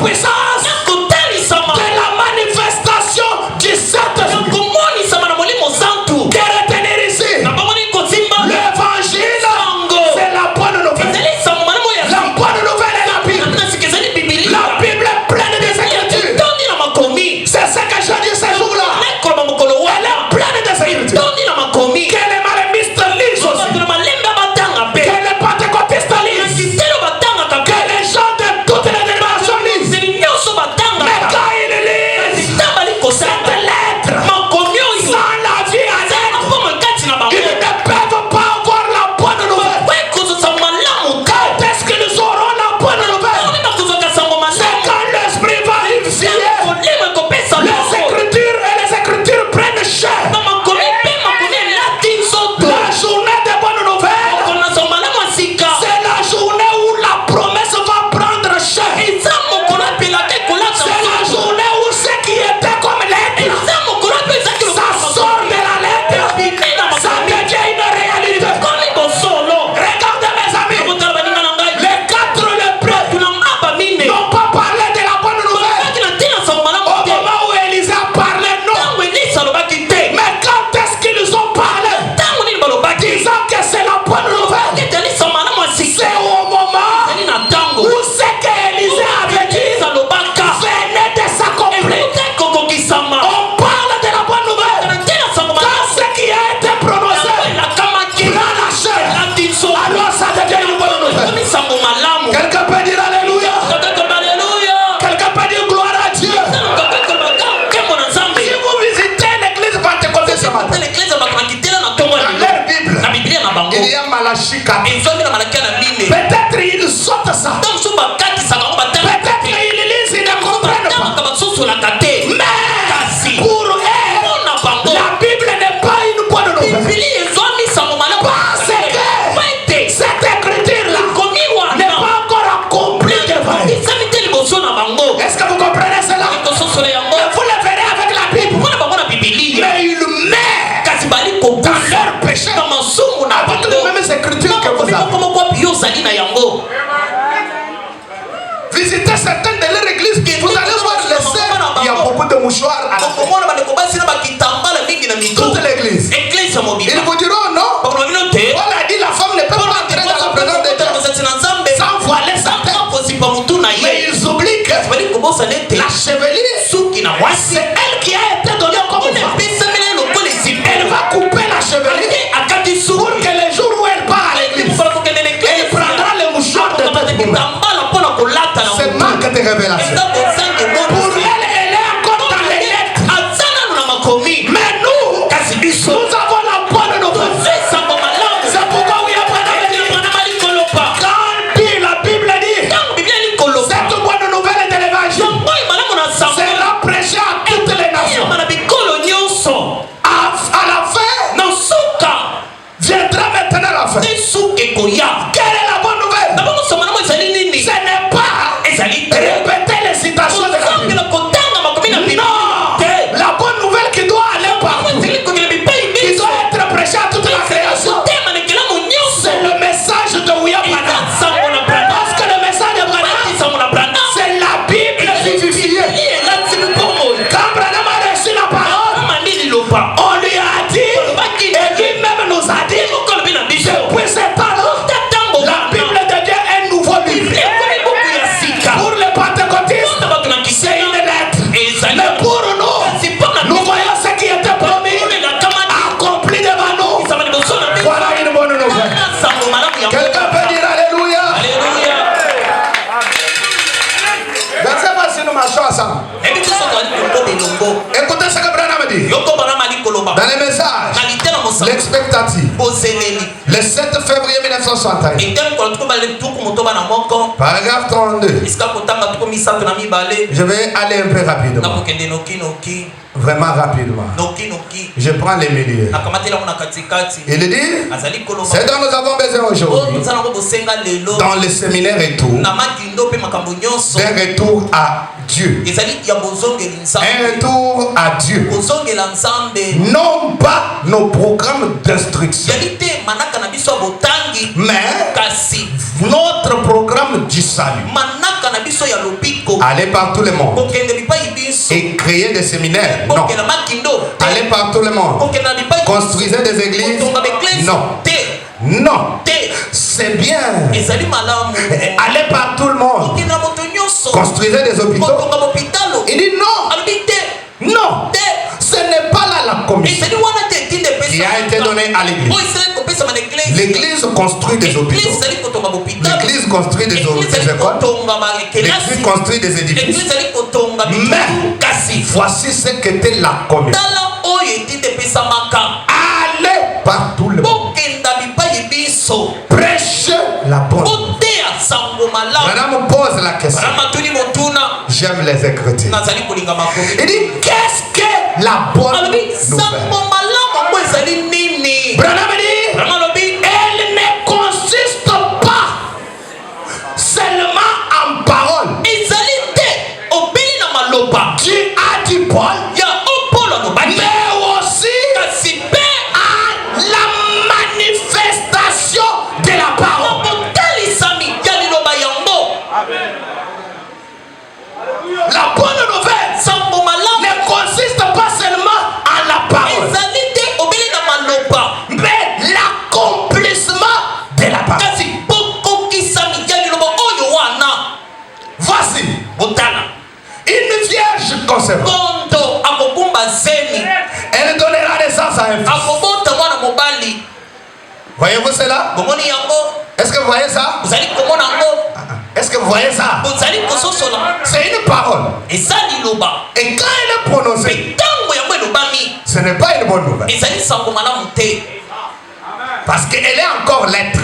puissance de la manifestation du Saint-Esprit. De retenir ici, l'évangile, c'est la bonne nouvelle. La bonne nouvelle est la Bible. La Bible est pleine des Écritures. C'est ce que j'ai dit ce jour-là. Elle est pleine des Écritures. Que les marimistes lisent aussi. Que les pentecôtistes lisent. Que les gens de toutes les dénominations lisent. Mais quand ils lisent cette lettre, sans la vie à l'aide, ils ne peuvent pas avoir la bonne nouvelle. Quand est-ce qu'ils auront la bonne nouvelle? C'est quand l'Esprit va unifier les Écritures prennent chair. La journée des bonnes nouvelles, c'est la journée où la promesse va prendre chair. C'est la journée où ce qui était comme lettre, ça sort de la lettre, ça devient une réalité. Regardez mes amis, les 4 lépreux n'ont pas parlé de la bonne nouvelle. Au moment où Élisée a parlé, non. Mais quand est-ce qu'ils ont parlé, disant que c'est la bonne nouvelle? C'est au moment où ce qu'Élisée avait dit venait de s'accomplir. On parle de la bonne nouvelle quand ce qui a été prononcé prend la chair, alors ça devient une bonne nouvelle. Quelqu'un peut dire alléluia. Quelqu'un peut dire gloire à Dieu. Si vous visitez l'église pentecôtiste ce matin, dans leur Bible, il y a Malachie 4. Peut-être ils sautent ça. Peut-être ils lisent, ils ne comprennent pas. Mais pour eux, la Bible n'est pas une bonne nouvelle. Parce que cette écriture-là n'est pas encore accomplie devant eux. Est-ce que vous comprenez cela? Vous le verrez avec la Bible. Mais il met dans leur péché avec les mêmes écritures que vous avez. Visitez certaines de leurs églises, vous allez voir les sœurs, il y a beaucoup de mouchoirs à la tête. Toute l'église. Ils vous diront non. On a dit la femme ne peut pas entrer dans la présence de Dieu sans voiler sa tête. Mais ils oublient que la chevelure, c'est elle qui a été donnée comme femme. Elle va couper la chevelure pour que le jour où elle part à l'église, elle prendra le mouchoir de tête. C'est manque de révélation. Pour elle, elle est encore dans les lettres. Mais nous, nous avons la bonne nouvelle. C'est pourquoi oui, quand la Bible dit cette bonne nouvelle de l'évangile sera prêchée à toutes les nations. À la fin, viendra maintenant la fin. Quelle est la bonne nouvelle? Ce n'est pas répéter les citations de la Bible. Non, la bonne nouvelle qui doit aller partout, qui doit être prêchée à toute la création, c'est le message de William Branham. Parce que le message de Branham, c'est la Bible vivifiée. Quand Branham a reçu la parole, on lui a dit, et lui-même nous a dit, depuis ce temps-là, la Bible devient un nouveau livre. Pour les pentecôtistes, c'est une lettre. Mais pour nous voyons ce qui était promis accompli devant nous. Voilà une bonne nouvelle. Quelqu'un peut dire alléluia. Verset pas si nous marchons ensemble. Écoutez ce que Branham dit. Dans les messages, l'expectative. Le 7 février 1961. Paragraphe 32. Je vais aller un peu rapidement. Vraiment rapidement. Je prends les milieux. Il dit, c'est dont nous avons besoin aujourd'hui. Dans le séminaire et tout. D'un retour à Dieu. Un retour à Dieu. Non pas nos programmes d'instruction, mais notre programme du salut. Aller par tout le monde et créer des séminaires. Non. Aller par tout le monde. Construisez des églises. Non. Non. C'est bien. Allez par tout le monde. Construisez des hôpitaux. Il dit non. Non. Ce n'est pas là la commission qui a été donnée à l'église. L'église construit des hôpitaux. L'église construit des écoles. L'église construit des édifices. Mais voici ce qu'était la commission. Allez par tout le monde. Prêche la bonne. Madame pose la question. J'aime les Écritures. Il dit qu'est-ce que la bonne nouvelle? Branham dit elle ne consiste pas seulement en parole. Tu as dit Paul, mais aussi à la manifestation de la parole. La bonne nouvelle ne consiste pas seulement en la parole, mais l'accomplissement de la parole. Voici une vierge concevante. Elle donnera naissance à un fils. Voyez-vous cela? Est-ce que vous voyez ça? Est-ce que vous voyez ça? C'est une parole. Et quand elle est prononcée, ce n'est pas une bonne nouvelle. Parce qu'elle est encore lettre.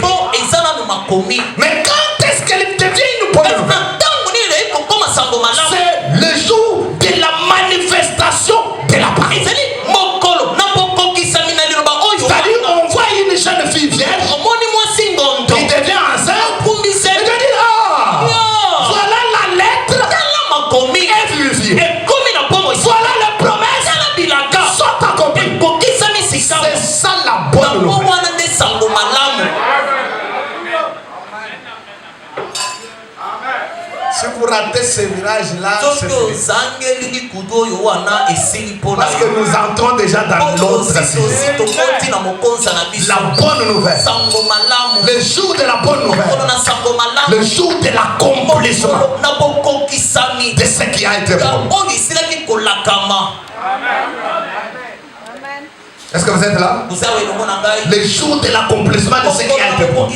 Mais quand est-ce qu'elle devient une bonne nouvelle? C'est le jour de la manifestation de la parole. C'est-à-dire on voit une jeune fille vierge qui devient enceinte. Et je dis voilà la lettre est vivie. Voilà les promesses sont accomplies. C'est ça la bonne nouvelle. Si vous ratez ce mirage-là, c'est fini. Parce que nous entrons déjà dans l'autre sujet. La bonne nouvelle. Le jour de la bonne nouvelle. Le jour de l'accomplissement de ce qui a été promis. Est-ce que vous êtes là? Le jour de l'accomplissement de ce qui a été promis.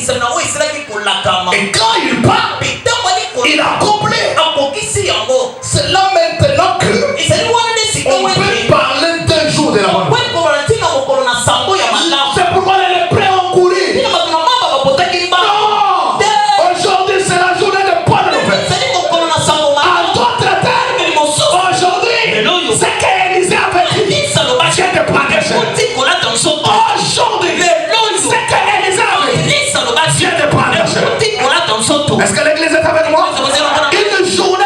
Et quand il part, il accomplit. C'est là maintenant que on peut parler d'un jour de la bonne nouvelle. C'est pourquoi les prêts ont couru. Non. Aujourd'hui c'est la journée de bonne nouvelle. En d'autres termes, aujourd'hui, c'est qu'Élisée avait dit, viens de prendre un chef. Aujourd'hui, c'est qu'Élisée avait dit, viens de prendre un chef. Est-ce que l'église est avec moi? Une journée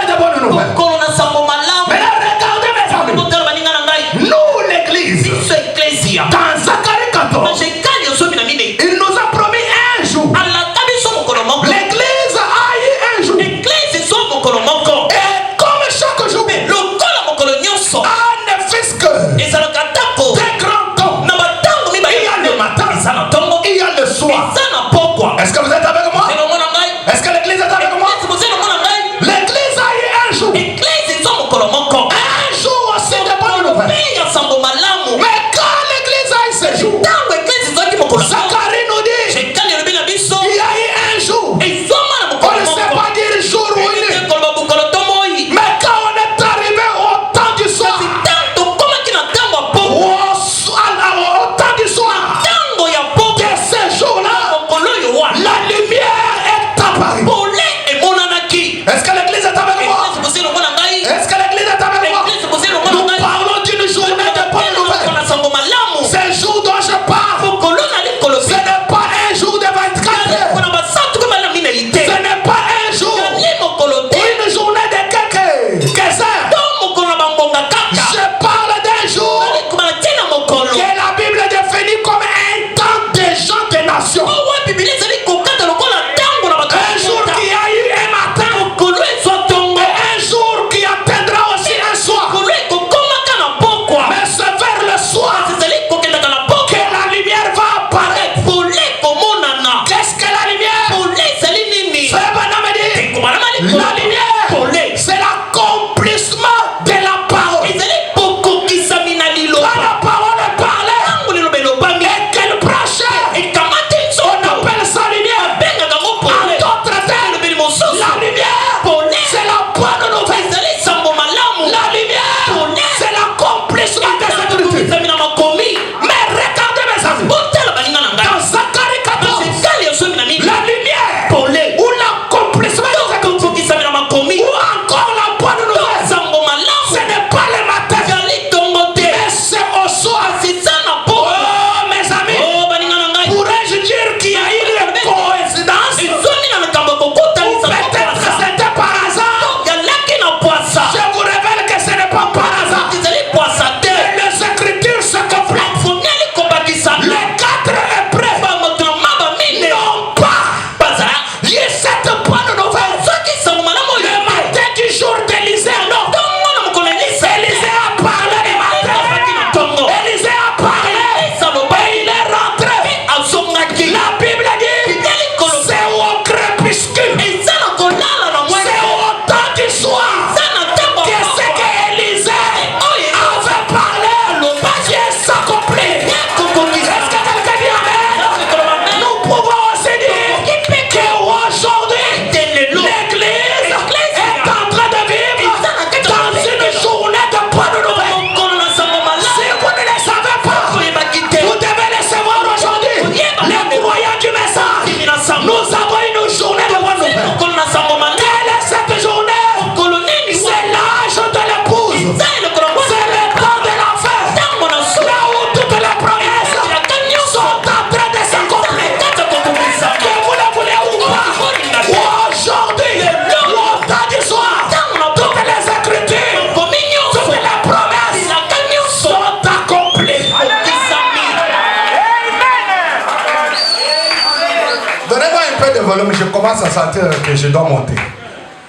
commence à sentir que je dois monter.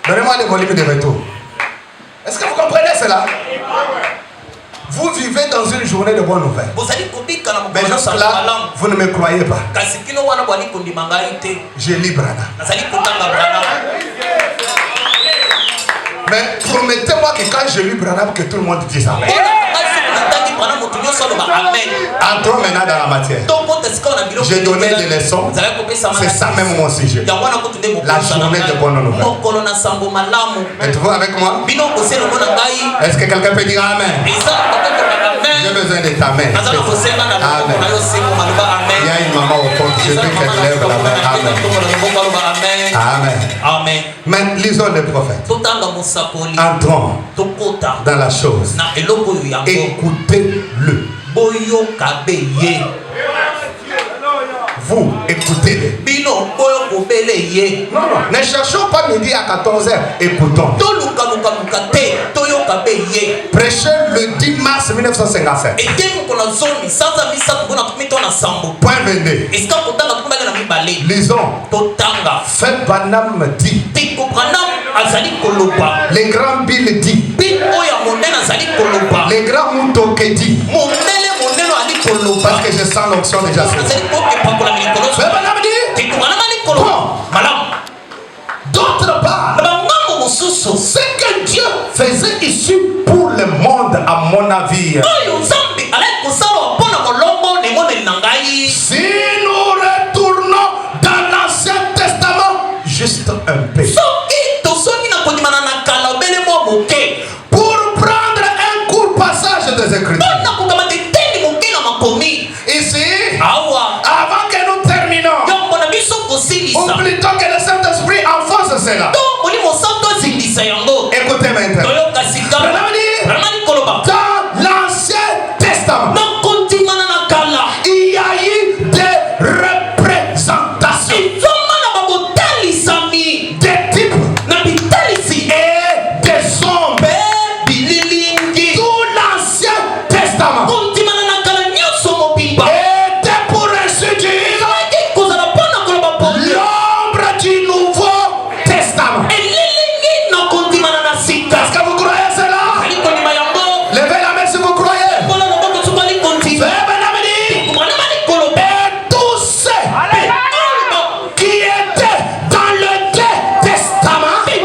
Donnez-moi les volumes de retour. Est-ce que vous comprenez cela? Vous vivez dans une journée de bonnes nouvelles. Mais jusque là, vous ne me croyez pas. Je lis Branham. Mais promettez-moi que quand je lis Branham, que tout le monde dise Amen. Entrons maintenant dans la matière. J'ai donné des leçons. C'est ça même mon sujet. La journée de bonnes nouvelles. Êtes-vous avec moi? Est-ce que quelqu'un peut dire Amen? J'ai besoin de ta main. Amen. Il y a une maman au fond. Je veux qu'elle lève la main. Amen. Amen. Mais lisons les prophètes. Entrons dans la chose. Écoutez-le. Vous, écoutez-le. Non, ne cherchons pas midi à 14h. Écoutons. Prêchez le 10 mars 1957. Point 22. Lisons. Frère Branham dit. Les grands Bill dit. Les grands Moutoke dit. Parce que je sens l'onction déjà. Frère Branham dit. Bon. D'autre part, ce que Dieu faisait ici pour le monde, à mon avis. Si nous retournons dans l'Ancien Testament, juste un peu. Pour prendre un court passage des Écritures. Ici, avant que nous terminons, ou plutôt que le Saint-Esprit enfonce cela. Écoutez maintenant. Dans l'Ancien Testament, il y a eu des représentations, des types et des ombres. Tout l'Ancien Testament était pour ainsi dire l'ombre du Nouveau Testament. Est-ce que vous croyez cela? Levez la main si vous croyez. Et tous ceux qui étaient dans le Testament est une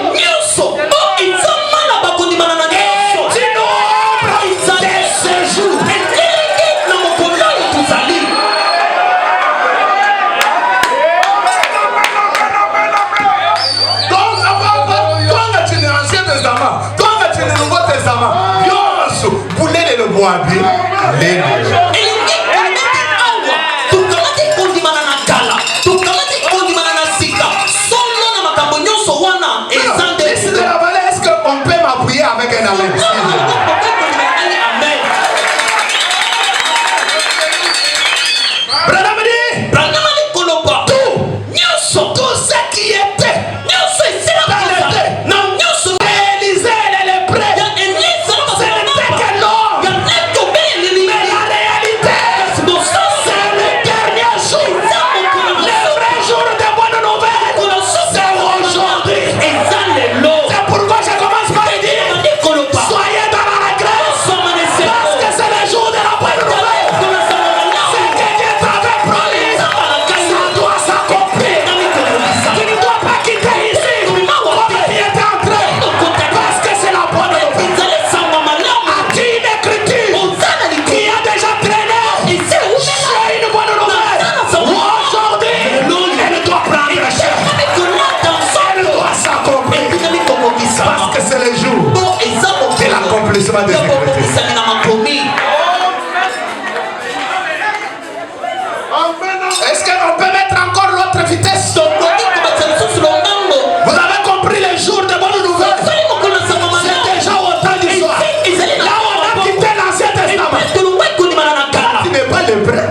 ombre de ce jour. Donc, quand tu es dans l'Ancien Testament, quand tu es dans le Nouveau Testament, vous l'êtes le Moabi. Est-ce qu'on peut m'appuyer avec un amen? Branham dit, tout ce qui était dans l'Élysée et les lépreux, ce n'était que l'homme. Mais la réalité, c'est le dernier jour. Le vrai jour des bonnes nouvelles, c'est aujourd'hui. C'est pourquoi je commence par dire, soyez dans la grâce, parce que c'est le jour de la bonne nouvelle. C'est que Dieu t'avait promis, ça doit s'accomplir. Tu ne dois pas quitter ici comme tu étais entré, parce que c'est la bonne nouvelle. As-tu une écriture qui a déjà traîné? J'ai une bonne nouvelle. Aujourd'hui, elle doit prendre chair. Elle doit s'accomplir, parce que c'est le jour de l'accomplissement des écritures. Est-ce qu'on peut mettre encore l'autre vitesse? Vous avez compris le jour de bonne nouvelle? C'est déjà au temps du soir. Là on a quitté l'Ancien Testament. Tu n'es pas lépreux.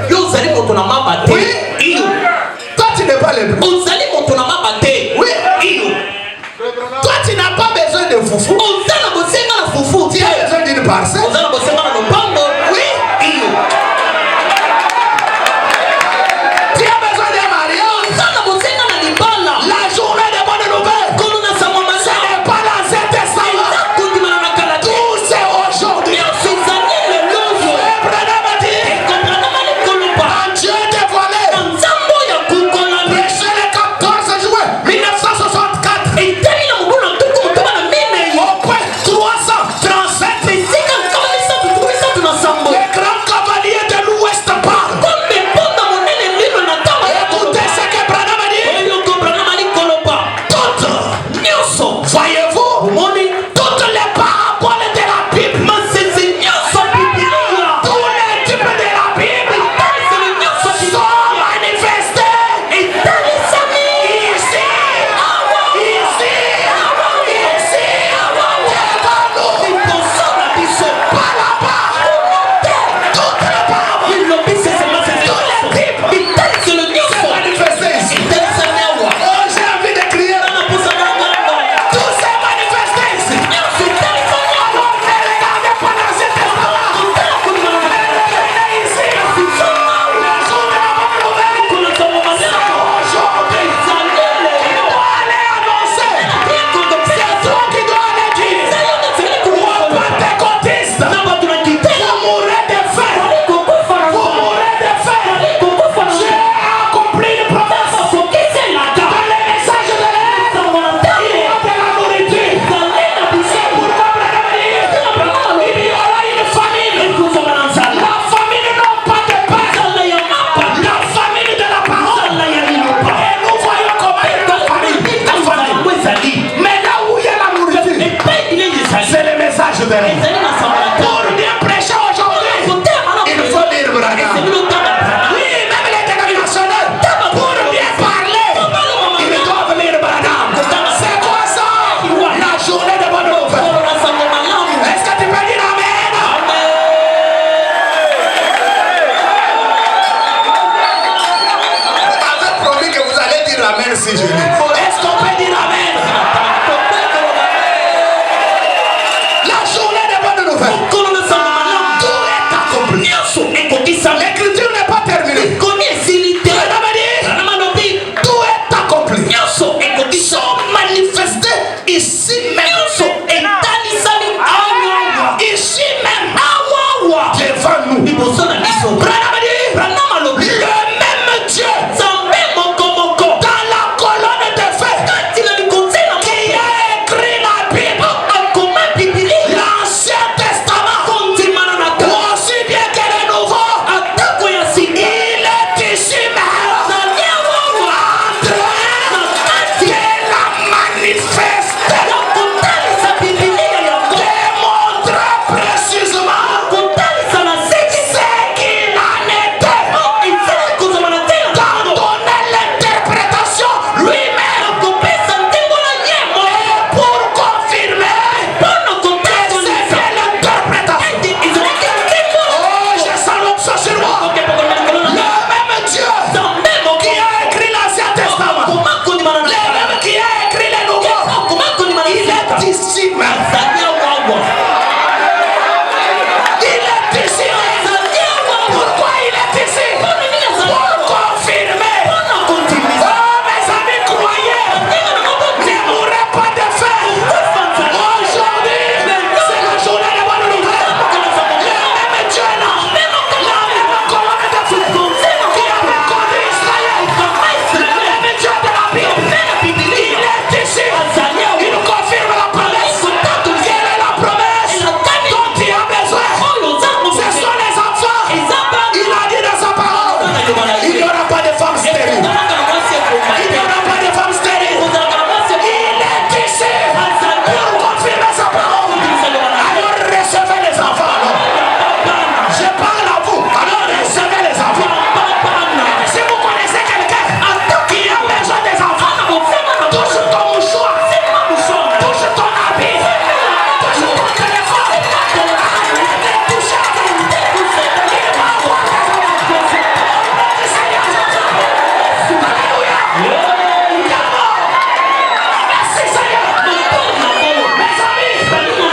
Oui. Toi tu n'es pas lépreux. Oui. Toi tu n'as pas besoin de foufou. Tu as besoin d'une parcelle. Oui. Tu as besoin d'un mariage. La journée souterrain. Pour bien prêcher aujourd'hui, il faut lire Branham. Oui, même les dénominationnels, pour bien parler, ils doivent lire Branham. C'est quoi ça? La journée de bonne nouvelle. Est-ce que tu peux dire Amen? Vous m'avez promis que vous allez dire Amen si je lis. Est-ce qu'on peut dire Amen? La journée de bonne nouvelle. Tout est accompli. L'écriture n'est pas terminée. Tout est accompli. Sont manifestés ici même. Ici même. Devant nous. Le même Dieu dans la colonne de feu qui a écrit la Bible, l'Ancien Testament, aussi bien que le Nouveau, il est ici même en train de la manifester, démontrer précisément ce qu'il en était, d'en donner l'interprétation lui-même, et pour confirmer que c'est bien l'interprétation. Oh, je sens l'onction sur moi. Le même Dieu qui a écrit l'Ancien Testament, le même qui a écrit le Nouveau, il est ici même. Il est ici même. Pourquoi il est ici? Pour confirmer. Oh, mes amis, croyez. Ne mourrez pas de faim. Aujourd'hui, c'est la journée de bonne nouvelle. Le même Dieu là, la même colonne de feu qui avait conduit Israël, le même Dieu de la Bible, il est ici. Il confirme la promesse. Quelle est la promesse dont tu as besoin? Ce sont les enfants. Il a dit dans sa parole, il n'y aura pas de femme stérile. Il n'y aura pas de femme stérile. Il est ici pour confirmer sa parole. Alors recevez les enfants. Je parle à vous. Alors recevez les enfants. Si vous connaissez quelqu'un qui a besoin des enfants, touche ton mouchoir, touche ton habit, touche ton téléphone. Arrête de toucher. Il va avoir des enfants. Seigneur Jésus. Alléluia. Merci Seigneur. Mes amis,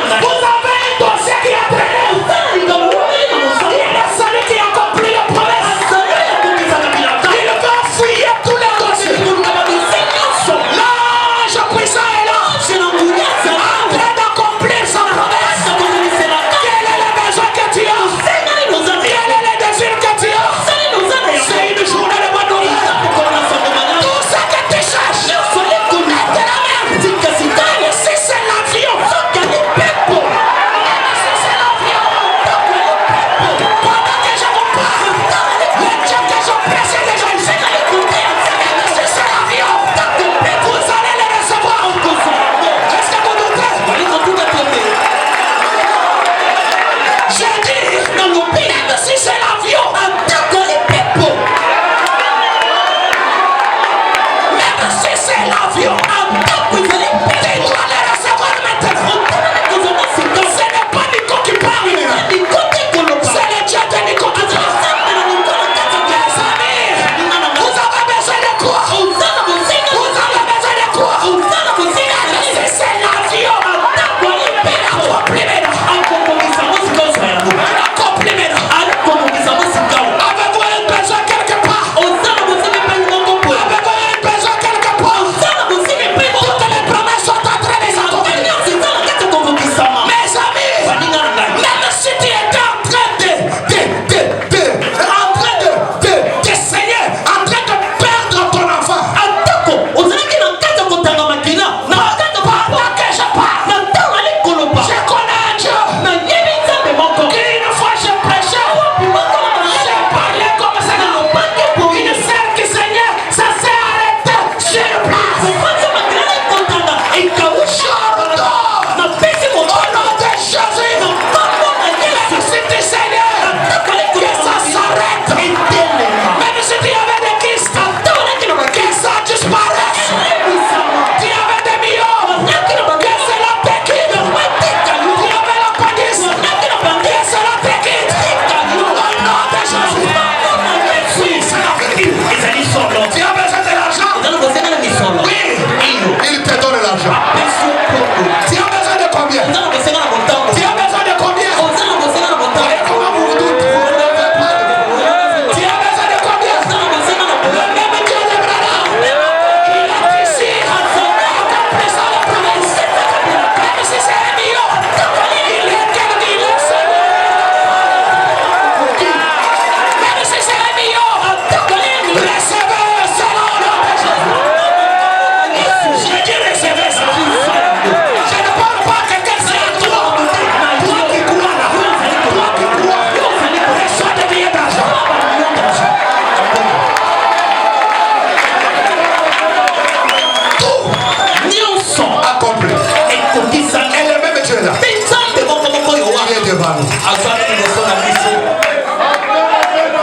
devant nous.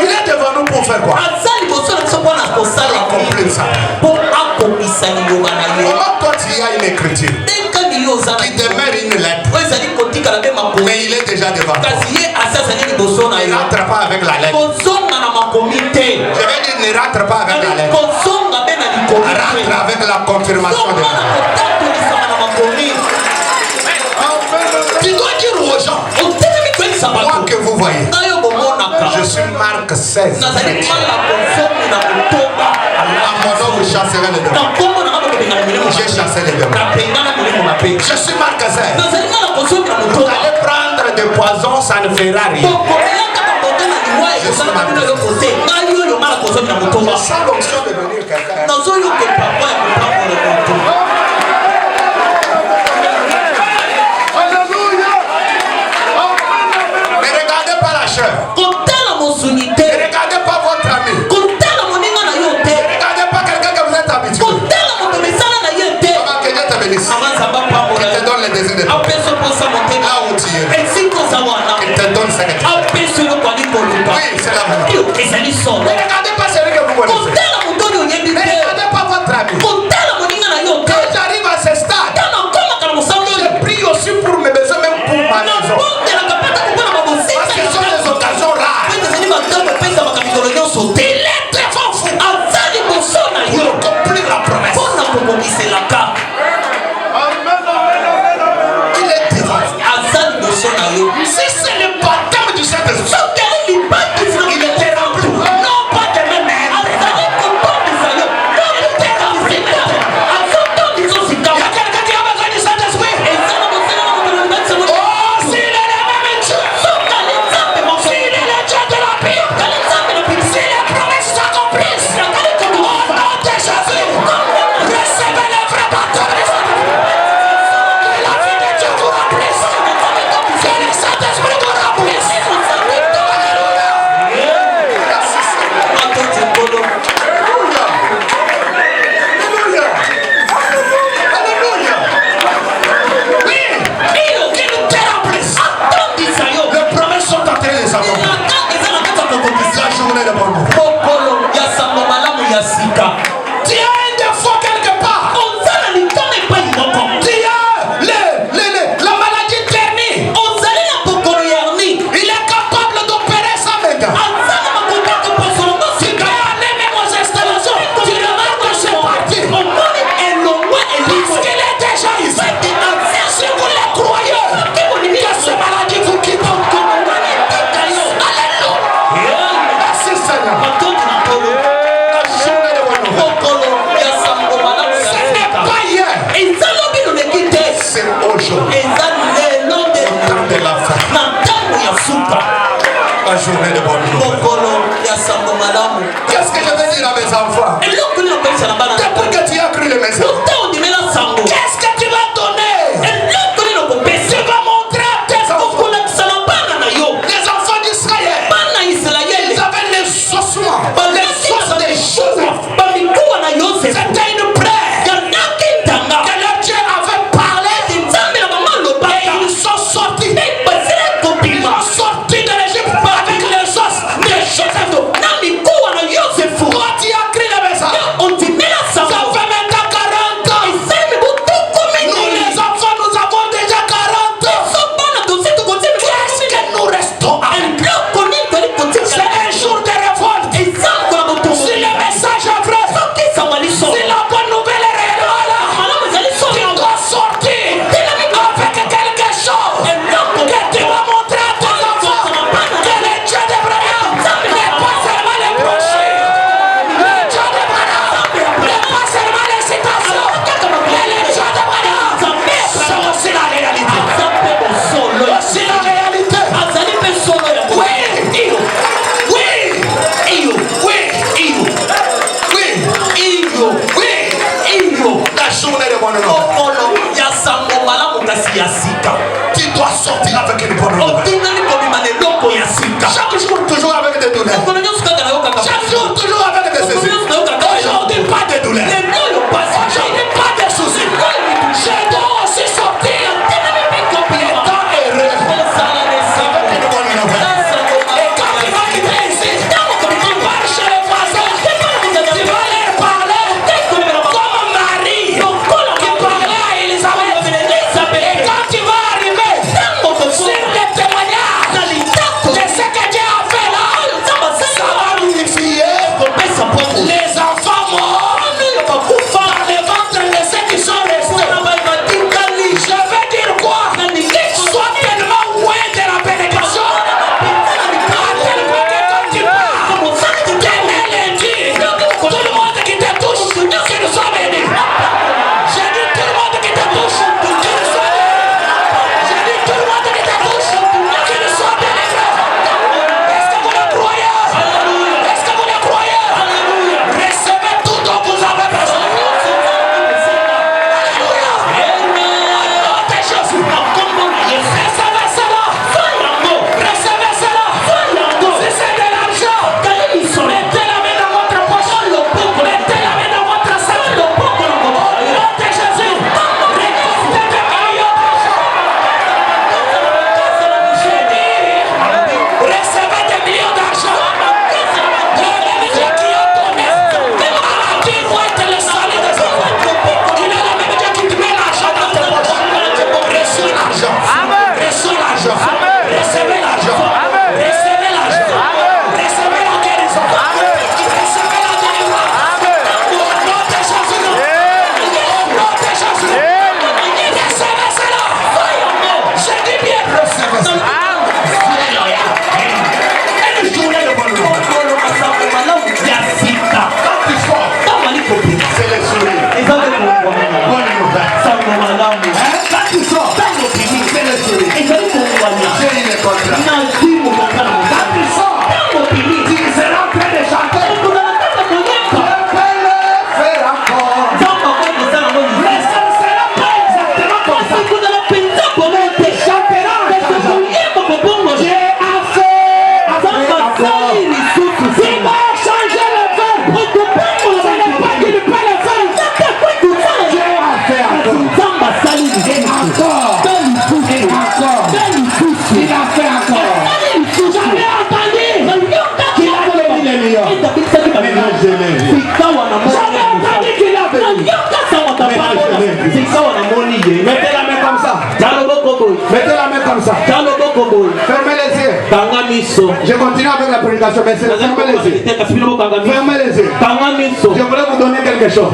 Il est devant nous pour faire quoi? Accomplir ça. Comment toi tu as une écriture qui demeure une lettre, mais il est déjà devant toi. Il ne rentre pas avec la lettre. Je vais dire, ne rentre pas avec la lettre. Rentre avec la confirmation de la lettre. Tu dois dire aux gens, moi que vous voyez, je suis Marc 16. À mon nom, vous chasserez les démons. J'ai chassé les démons. Je suis Marc 16. Vous allez prendre des poisons, ça ne fera rien. Je suis Marc 16. Je sens l'onction de venir quelqu'un. Ne regardez pas la chair. Ne regardez pas votre ami. Ne regardez pas quelqu'un que vous êtes habitué. Avant que Dieu te bénisse, il te donne le désir de toi. Là où tu es, il te donne ce que tu as. Oui, c'est la volonté. Ne regardez pas celui que vous connaissez. Ne regardez pas votre ami. Quand j'arrive à ce stade, je prie aussi pour mes besoins, même pour ma maison. Parce que ce sont des occasions rares. Il est très fort fou pour accomplir la promesse. Il est devant. Si c'est le baptême du Saint-Esprit, il était rempli. Non pas de même. Il y a quelqu'un qui a besoin du Saint-Esprit. Oh, s'il est le même Dieu. S'il est le Dieu de la Bible. Si les promesses s'accomplissent. Au nom de Jésus. Recevez le vrai baptême du Saint-Esprit. Que la vie de Dieu vous remplisse. Que le Saint-Esprit vous remplisse. Alléluia. Merci Seigneur. Alléluia. Alléluia. Oui. Qu'il te remplisse. Les promesses sont en train de s'accomplir. La journée de bon Dieu. Tu as un défaut quelque part. Tu as la maladie dernière. Il est capable d'opérer ça maintenant. Tu dois aller même aux installations. Tu remarques que c'est parti. Parce qu'il est déjà ici. Si vous le croyez, que cette maladie vous quitte. Alléluia. Merci Seigneur. La journée de bon Dieu. Ce n'est pas hier. C'est aujourd'hui. Au temps de la fin. La journée de bon Dieu. Qu'est-ce que je veux dire à mes enfants? Depuis que tu as cru le message, qu'est-ce que tu vas donner? Tu vas montrer à tes enfants. Les enfants d'Israël, ils avaient les ossements, les os des choses. C'était une plaie que leur Dieu avait parlé. Et ils sont sortis. Ils sont sortis de l'Égypte avec les os des Joseph. Toi, tu as cru le message. Ça fait maintenant 40 ans. Nous, les enfants, nous avons déjà 40 ans. Qu'est-ce que nous restons avec? C'est un jour de révolte. Si le message est vrai, si la bonne nouvelle est réelle, tu dois sortir avec quelque chose que tu vas montrer à tes enfants que le Dieu d'Abraham n'est pas seulement les brochures. Le Dieu d'Abraham n'est pas seulement les citations. Mais le Dieu d'Abraham, c'est aussi la réalité. Aussi la réalité. Oui. La journée de bonne nouvelle. Tu dois sortir avec une bonne nouvelle. Chaque jour, toujours avec des douleurs. Chaque jour, toujours avec des soucis. Aujourd'hui, pas de douleurs. Aujourd'hui, pas de soucis. Je dois aussi sortir. Étant heureux. encore. Il a fait encore. Jamais entendu. Qu'il a béni les millions. Maintenant je l'ai vu. Jamais entendu qu'il a béni. Mettez la main comme ça. Mettez la main comme ça. Fermez les yeux. Je continue avec la prédication, mais c'est fermez les yeux. Fermez les yeux. Je voulais vous donner quelque chose.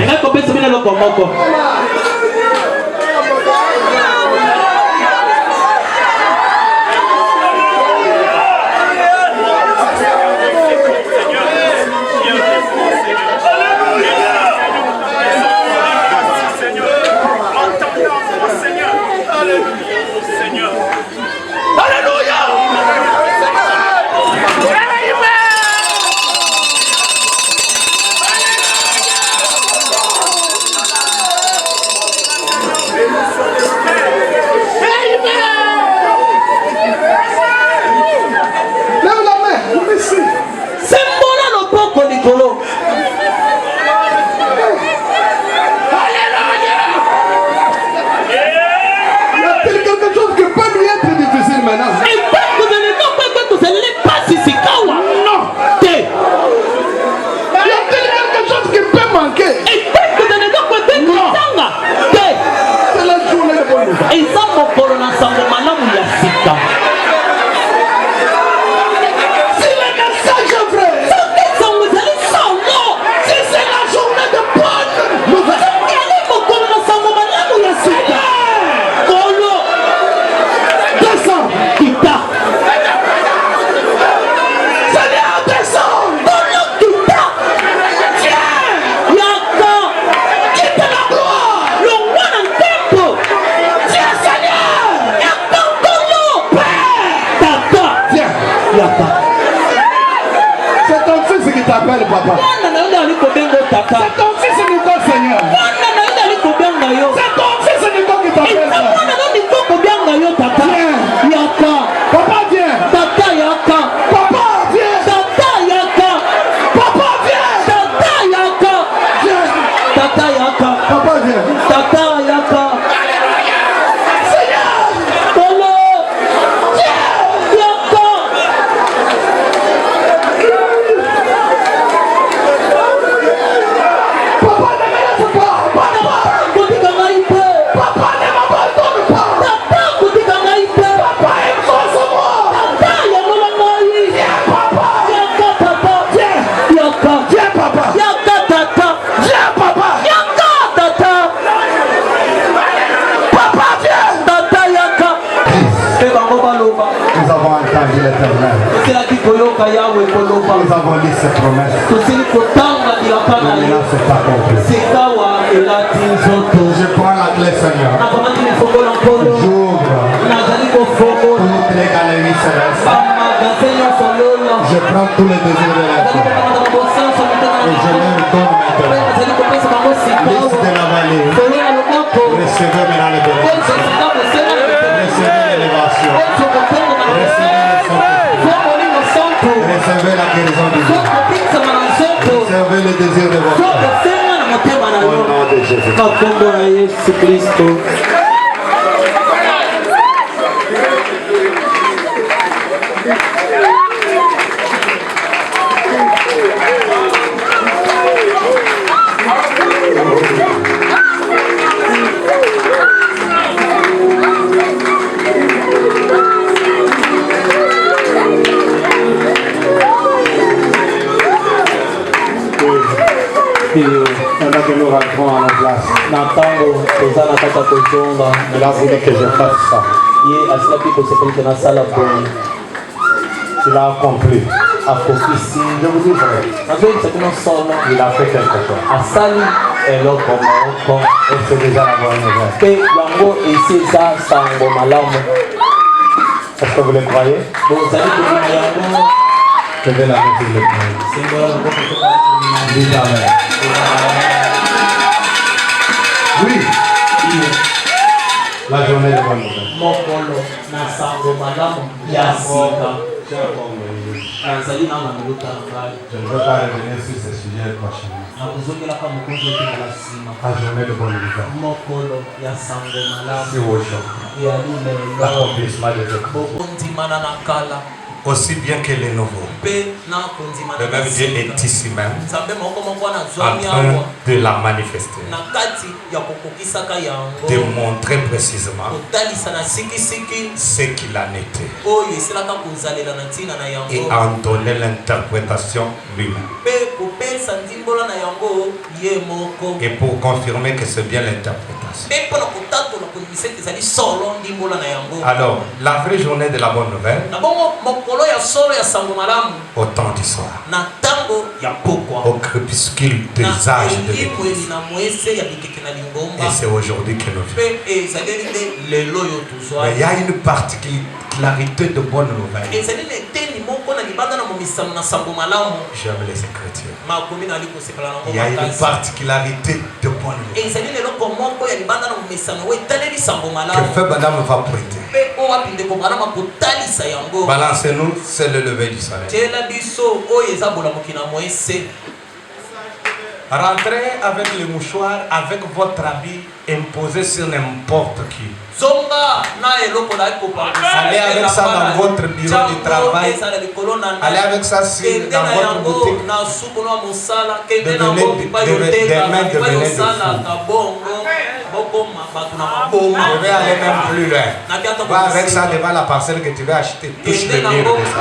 Papa. C'est ton fils Nico, Seigneur. C'est ton fils Nico qui t'appelle. Papa, viens. Papa, viens. Papa, viens. Papa, viens. Papa, viens. Seigneur. Nous avons entendu l'Éternel. Nous avons lu ses promesses. Maintenant c'est accompli. Je prends la clé, Seigneur. J'ouvre toutes les galeries célestes. Je prends tous les désirs de la vie. Et je leur donne maintenant. Liste de la vallée. Recevez maintenant les bénédictions. Recevez l'élévation. Recevez la guérison du Dieu. Recevez le désir de votre cœur. Au nom de Jésus. Pendant que nous rentrons à nos places, il a voulu que je fasse ça. Il a accompli. Je vous dis vrai. Il a fait quelque chose. Et c'est déjà la bonne nouvelle. Est-ce que vous le croyez? Je vais la mettre le Dis Amen. Oui. La journée de bonne nouvelle. Je ne veux pas revenir sur ce sujet prochainement. à journée de bonne nouvelle. C'est aujourd'hui l'accomplissement des épreuves. Aussi bien que les nouveaux. Le même Dieu est ici même en train de la manifester, de montrer précisément ce qu'il en était et en donner l'interprétation lui-même. Et pour confirmer que c'est bien l'interprétation. Alors, la vraie journée de la bonne nouvelle, au temps du soir, au crépuscule des âges de l'Église. Et c'est aujourd'hui que nous vivons. Mais il y a une particularité de bonne nouvelle. J'aime les Écritures. Il y a une particularité de bonne nouvelle que Frère Madame va prêter. Balancez-nous, c'est le lever du soleil. Rentrez avec le mouchoir, avec votre habit imposé sur n'importe qui. Allez avec ça dans votre bureau de travail. Allez avec ça dans votre boutique. Devenez de fou. Je vais aller même plus loin. Va avec ça devant la parcelle que tu vas acheter. Touche le mur de ça.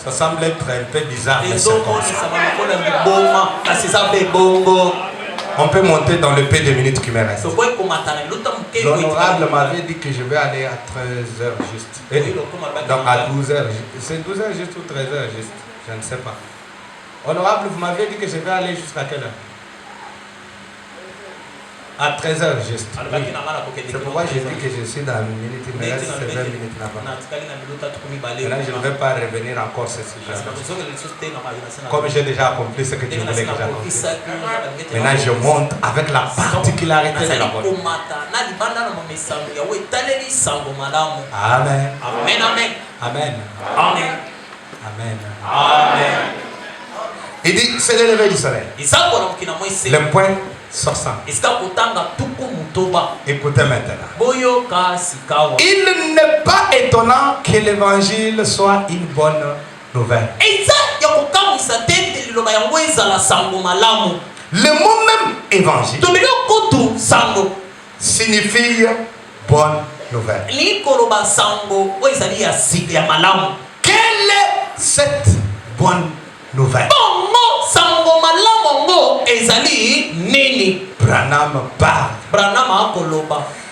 Ça semble être un peu bizarre, mais c'est comme ça. On peut monter dans le peu de minutes qui me restent. L'honorable m'avait dit que je vais aller à 13h juste. Donc à 12h. C'est 12h juste ou 13h juste. Je ne sais pas. Honorable, vous m'avez dit que je vais aller jusqu'à quelle heure? À 13h juste. Oui. C'est pourquoi j'ai dit que je suis dans une minute, il me reste 20 minutes là-bas. Là, je ne vais pas revenir encore sur ce sujet. Comme j'ai déjà accompli ce que tu voulais que j'accomplisse. Maintenant, je monte avec la particularité de la bonne. Amen. Amen. Amen. Amen. Amen. Amen. Il dit, c'est le lever du soleil. Le point sortant. Écoutez maintenant. Il n'est pas étonnant que l'évangile soit une bonne nouvelle. Le mot même évangile signifie bonne nouvelle. Quelle est cette bonne nouvelle? Branham parle.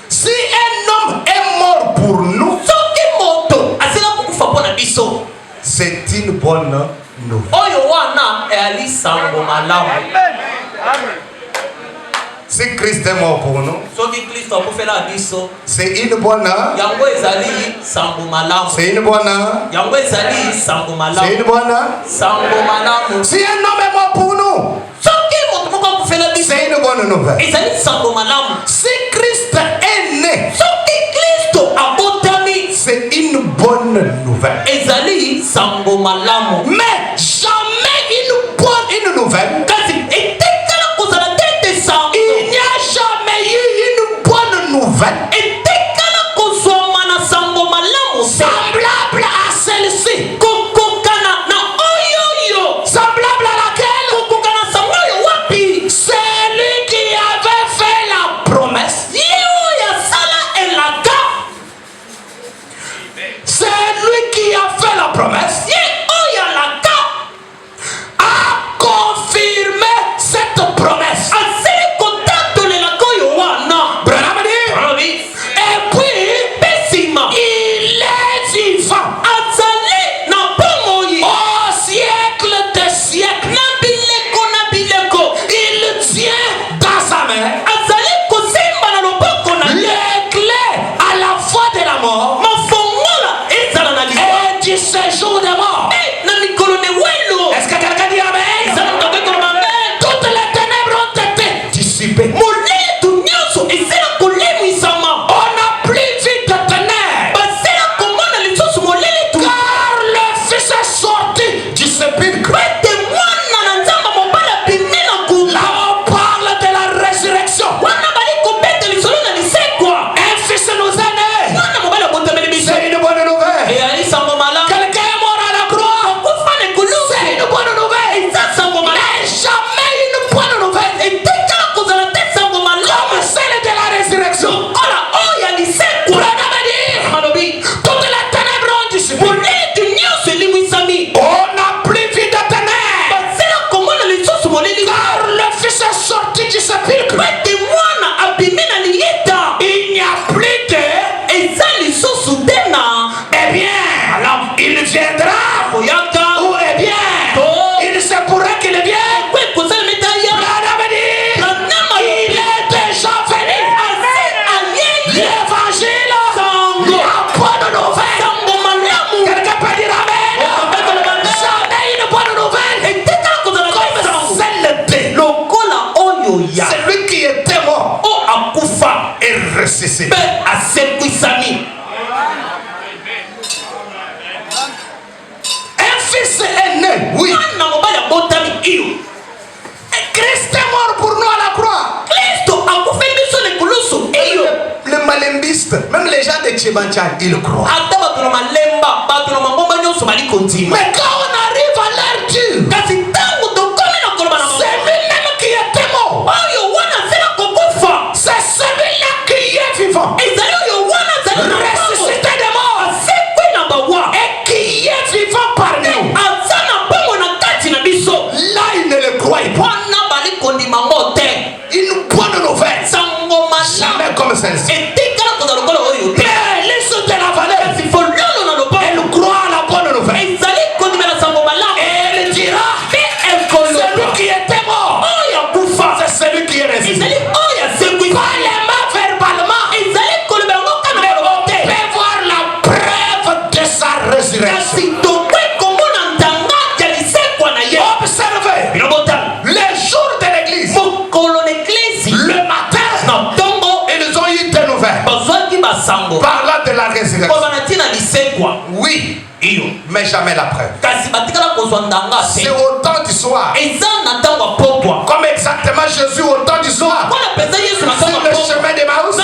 Si un homme est mort pour nous, c'est une bonne nouvelle. Si Christ est mort pour nous, c'est une bonne nouvelle. C'est une bonne nouvelle. C'est une bonne nouvelle. Si un homme est mort pour nous, c'est une bonne nouvelle. Si Christ est né, c'est une bonne nouvelle. Mais jamais une nouvelle. Il n'y a jamais eu une bonne nouvelle semblable à celle-ci. Semblable à laquelle? C'est lui qui avait fait la promesse. C'est lui qui a fait la promesse. A confirmé cette promesse. Branham dit, et ressuscité. Un fils est né, oui. Christ est mort pour nous à la croix. Les malembistes, même les gens de Tchebanchan, ils croient. Mais quand on arrive à l'heure dure, c'est lui-même qui était mort. C'est celui-là qui est vivant. Ressuscité des morts. Et qui est vivant parmi nous. Là, il ne le croit pas. Une bonne nouvelle. Jamais comme celle-ci. Mais l'issue de la vallée, elle croit à la bonne nouvelle. Et elle dira, celui qui était mort, c'est celui qui est ressuscité. Pas les mains verbalement, mais on peut voir la preuve de sa résurrection. Observez les jours de l'église. Le matin, ils ont eu des nouvelles parlant de la résurrection. Oui, mais jamais la preuve. C'est au temps du soir. Comme exactement Jésus au temps du soir. Sur le chemin d'Emmaüs.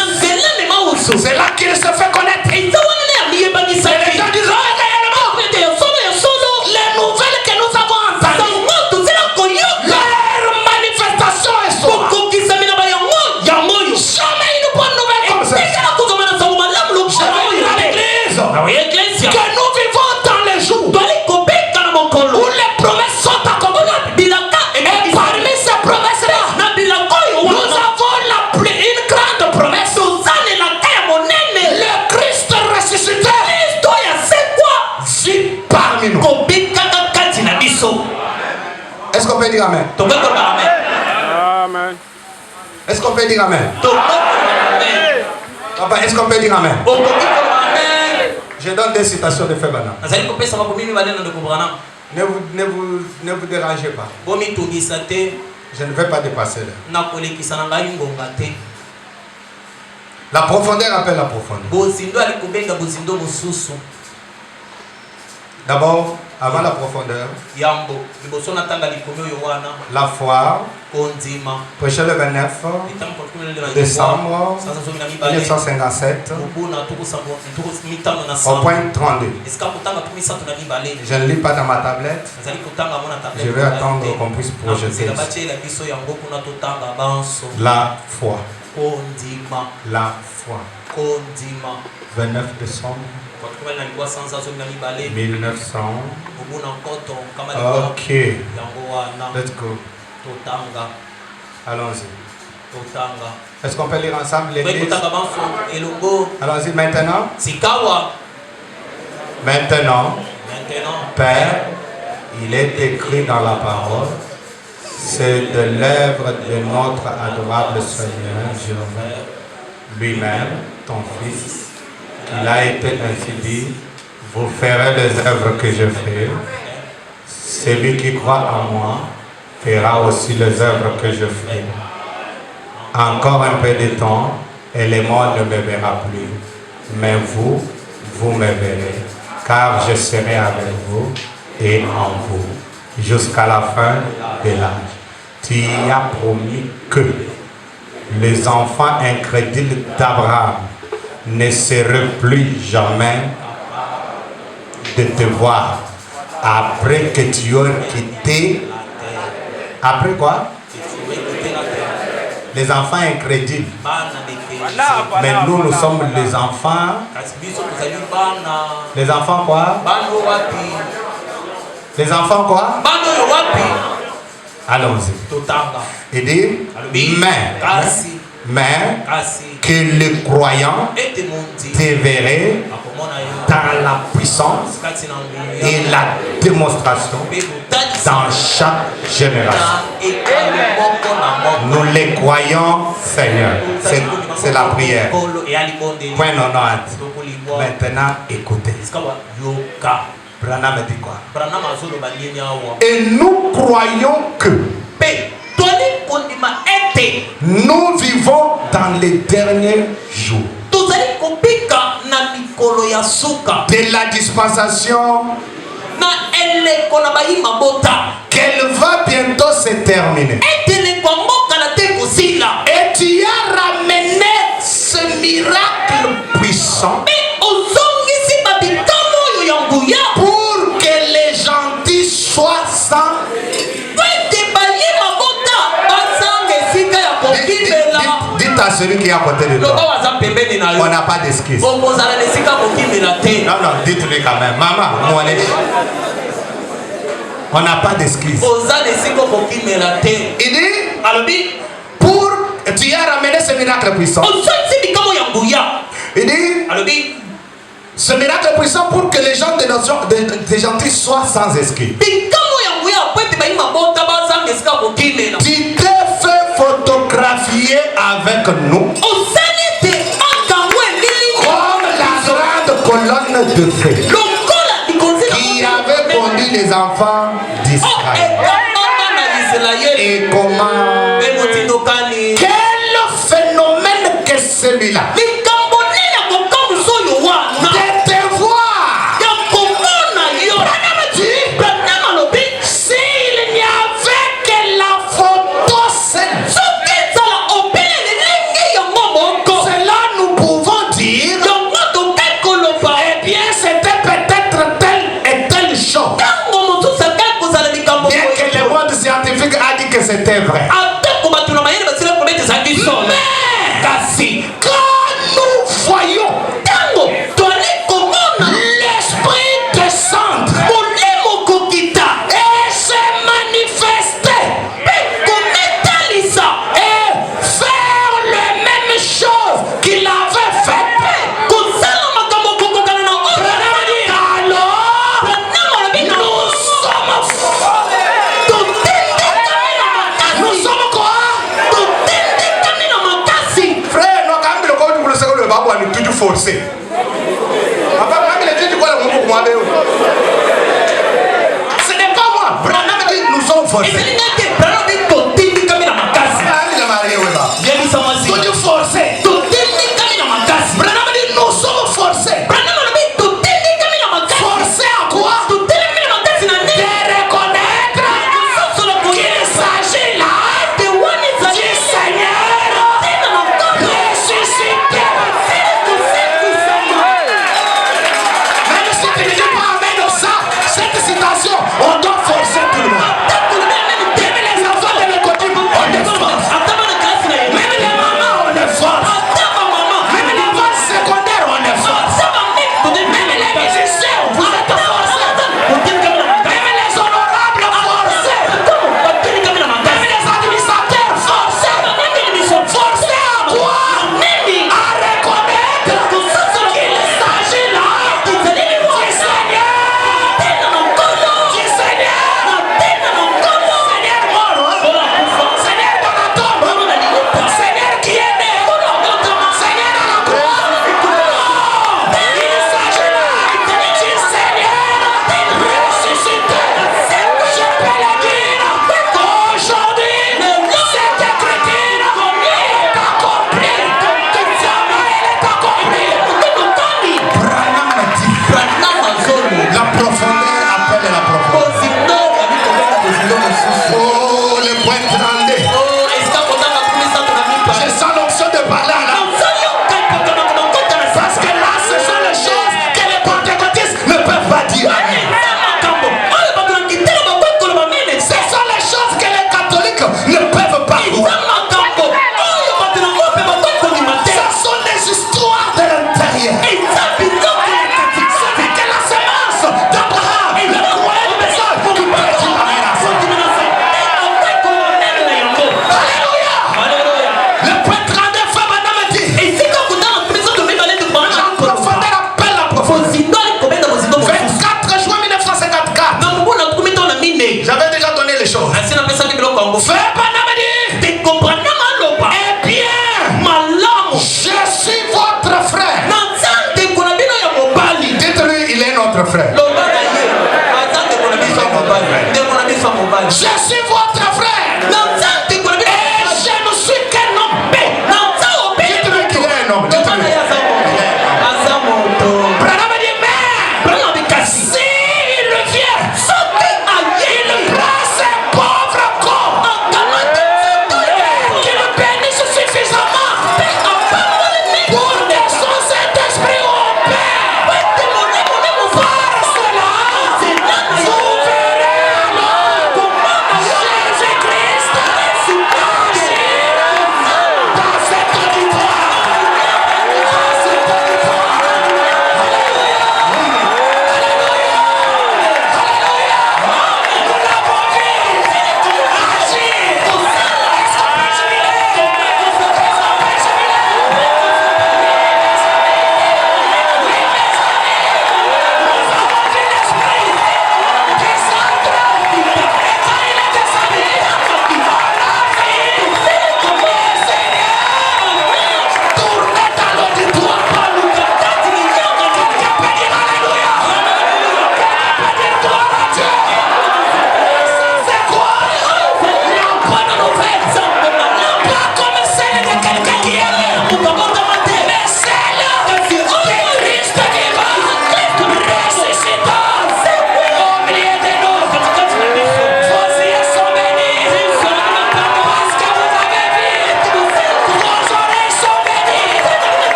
C'est là qu'il se fait connaître. Et les gens disent, réellement, les nouvelles que nous avons entendues, leur manifestation est soir. Jamais une bonne nouvelle comme ça. Je vais à l'église que nous vivons dans les jours où les promesses sont accomplies. Et parmi ces promesses-là, nous avons une grande promesse. Le Christ ressuscité vit parmi nous. Est-ce qu'on peut dire amen? Amen. Est-ce qu'on peut dire amen? Papa, est-ce qu'on peut dire amen? Je donne des citations de Febana. Ne vous dérangez pas. Je ne vais pas dépasser là. La profondeur appelle la profondeur. D'abord, avant la profondeur, la foi, prêché le 29 décembre 1957, au point 32. Je ne lis pas dans ma tablette. Je vais attendre qu'on puisse projeter. La foi. La foi. 29 décembre 1900. Ok. Let's go. Allons-y. Est-ce qu'on peut lire ensemble l'église? Allons-y maintenant. Maintenant, Père, il est écrit dans la parole, c'est de l'œuvre de notre adorable Seigneur Jéhovah lui-même, ton Fils. Il a été ainsi dit, vous ferez les œuvres que je fais. Celui qui croit en moi fera aussi les œuvres que je fais. Encore un peu de temps et le monde ne me verra plus. Mais vous, vous me verrez, car je serai avec vous et en vous jusqu'à la fin de l'âge. Tu as promis que les enfants incrédules d'Abraham ne seraient plus jamais de te voir après que tu aies quitté. Après quoi? Les enfants incrédules. Mais nous sommes les enfants. Les enfants quoi? Les enfants quoi? Allons-y. Il dit, mais que les croyants te verraient dans la puissance et la démonstration dans chaque génération. Nous les croyons, Seigneur. C'est la prière. Point 90. Maintenant, écoutez. Branham dit quoi? Et nous croyons que Nous vivons dans les derniers jours de la dispensation qu'elle va bientôt se terminer. Et tu as ramené ce miracle puissant pour que les gentils soient sans. Dites à celui qui est à côté de toi, on n'a pas d'excuses. Non, non, dites-lui quand même. Maman, moi, on n'a pas d'excuses. Il dit, pour tu as ramené ce miracle puissant. Il dit, ce miracle puissant pour que les gens des gentils soient sans excuses. Tu t'es fait photographier avec nous comme la grande colonne de feu qui avait conduit les enfants d'Israël. Et comment? Quel phénomène que celui-là? De te voir. S'il n'y avait que la photo seule, cela nous pouvons dire, eh bien c'était peut-être telle et telle chose. Bien que le monde scientifique a dit que c'était vrai. Mais quand nous voyons l'esprit descendre et se manifester et faire la même chose qu'il avait fait, nous sommes quoi? Frère, nous toujours forcé. Ce n'est pas moi. Branham dit nous sommes forcés. Toujours forcé. Branham dit nous sommes forcés. Forcés à quoi? De reconnaître qu'il s'agit là du Seigneur ressuscité. Même si tu ne dis pas amen ça, cette citation, on doit forcer tout le monde.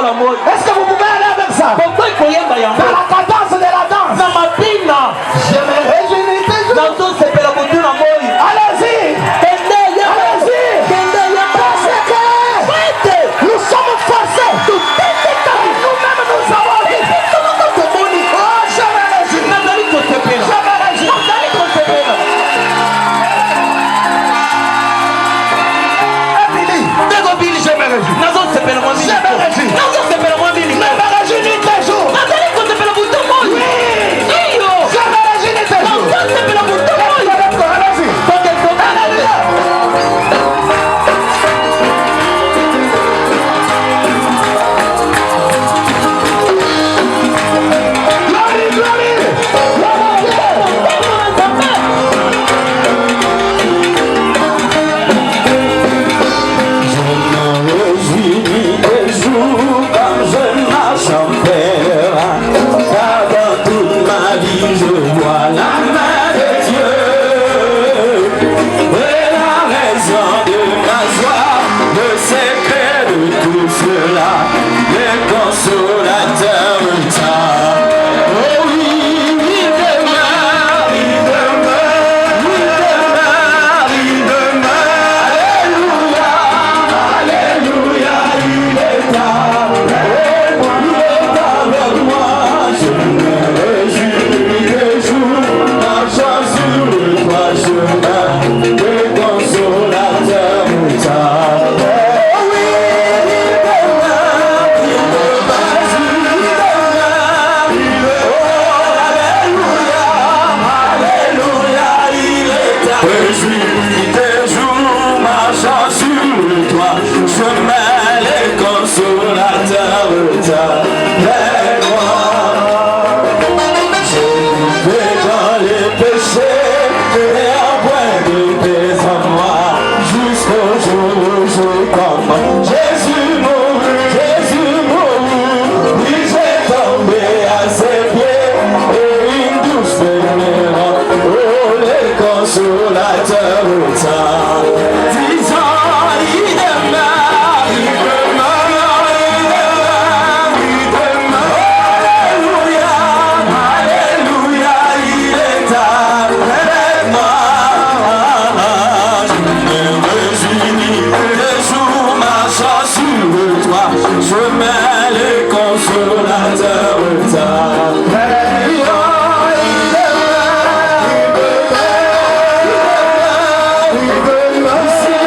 Est-ce que vous pouvez aller avec ça? Dans la cadence de la danse. Je me réjouis toujours. Allez-y. Parce que nous sommes forcés. Nous-mêmes nous avons dit. Oh, je me réjouis. Je me réjouis. Billy, je me réjouis. Je me réjouis. Je me réjouis tous les jours. Oui. Je me réjouis tous les jours. Allez-y. Glory, glory. Merci.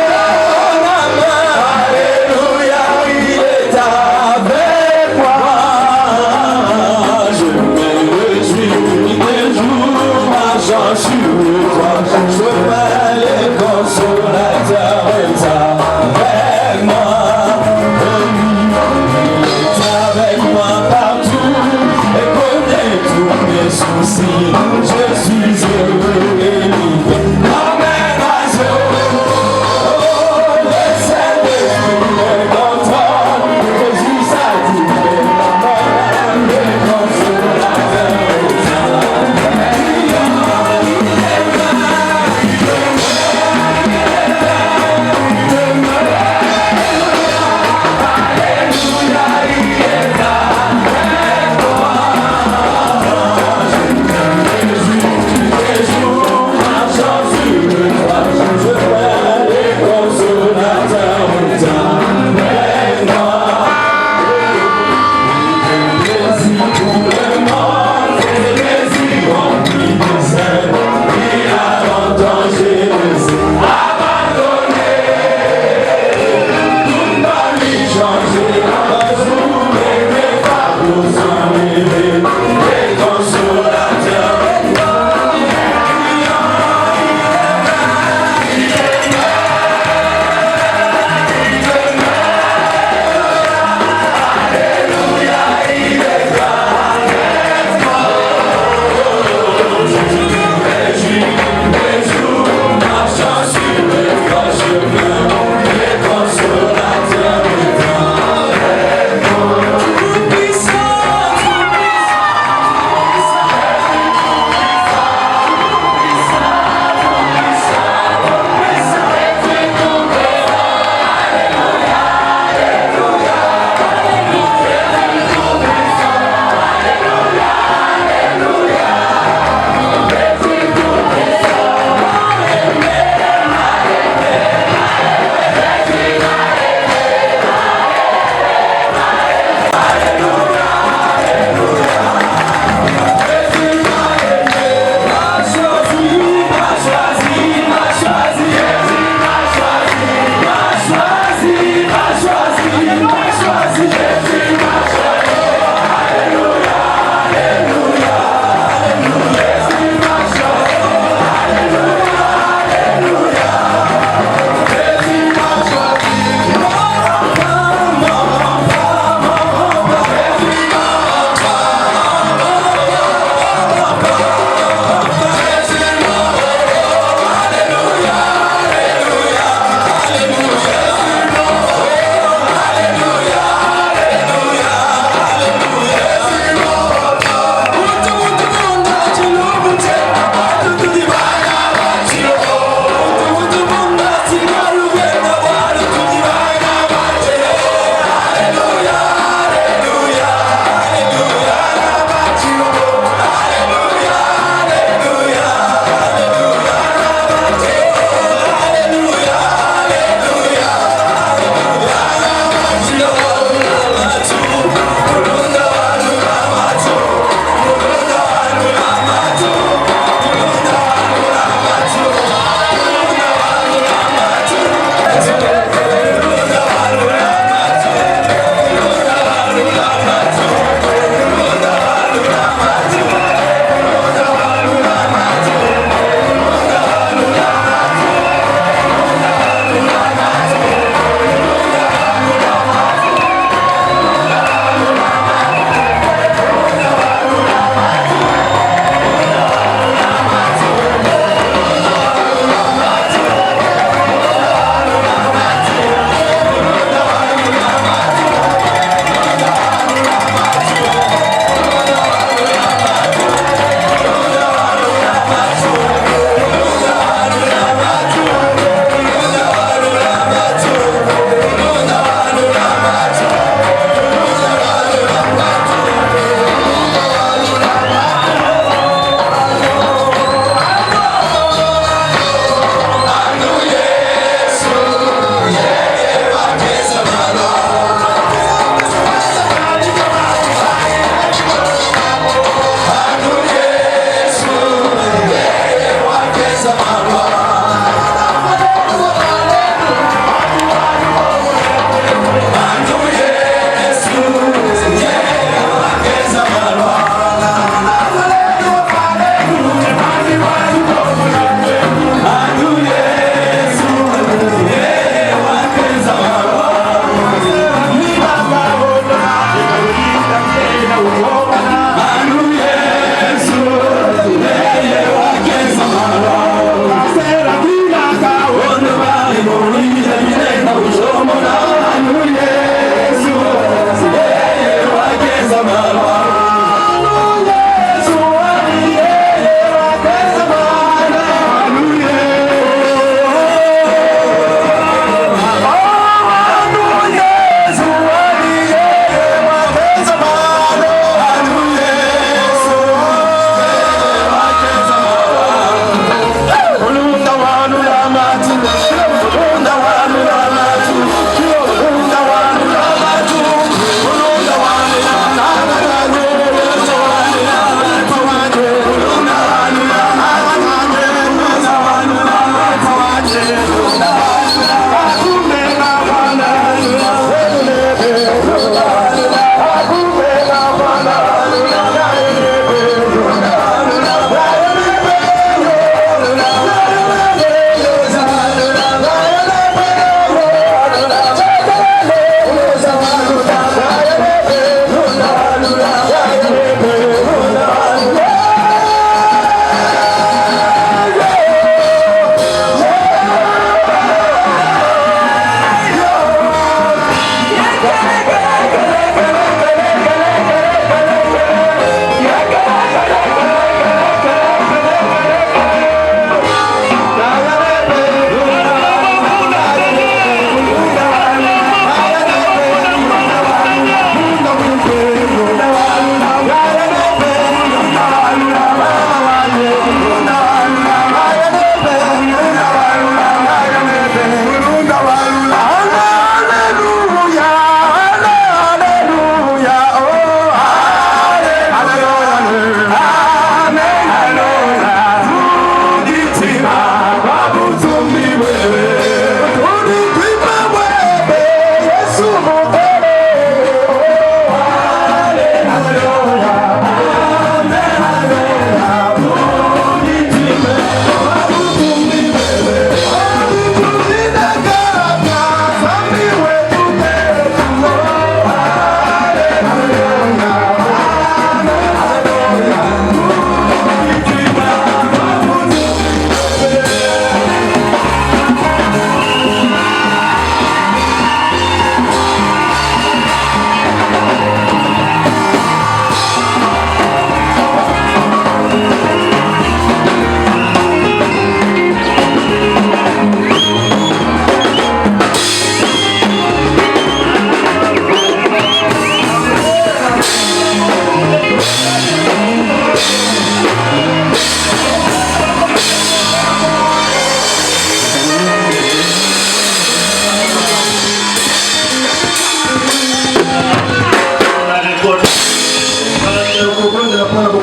comprendre la parole,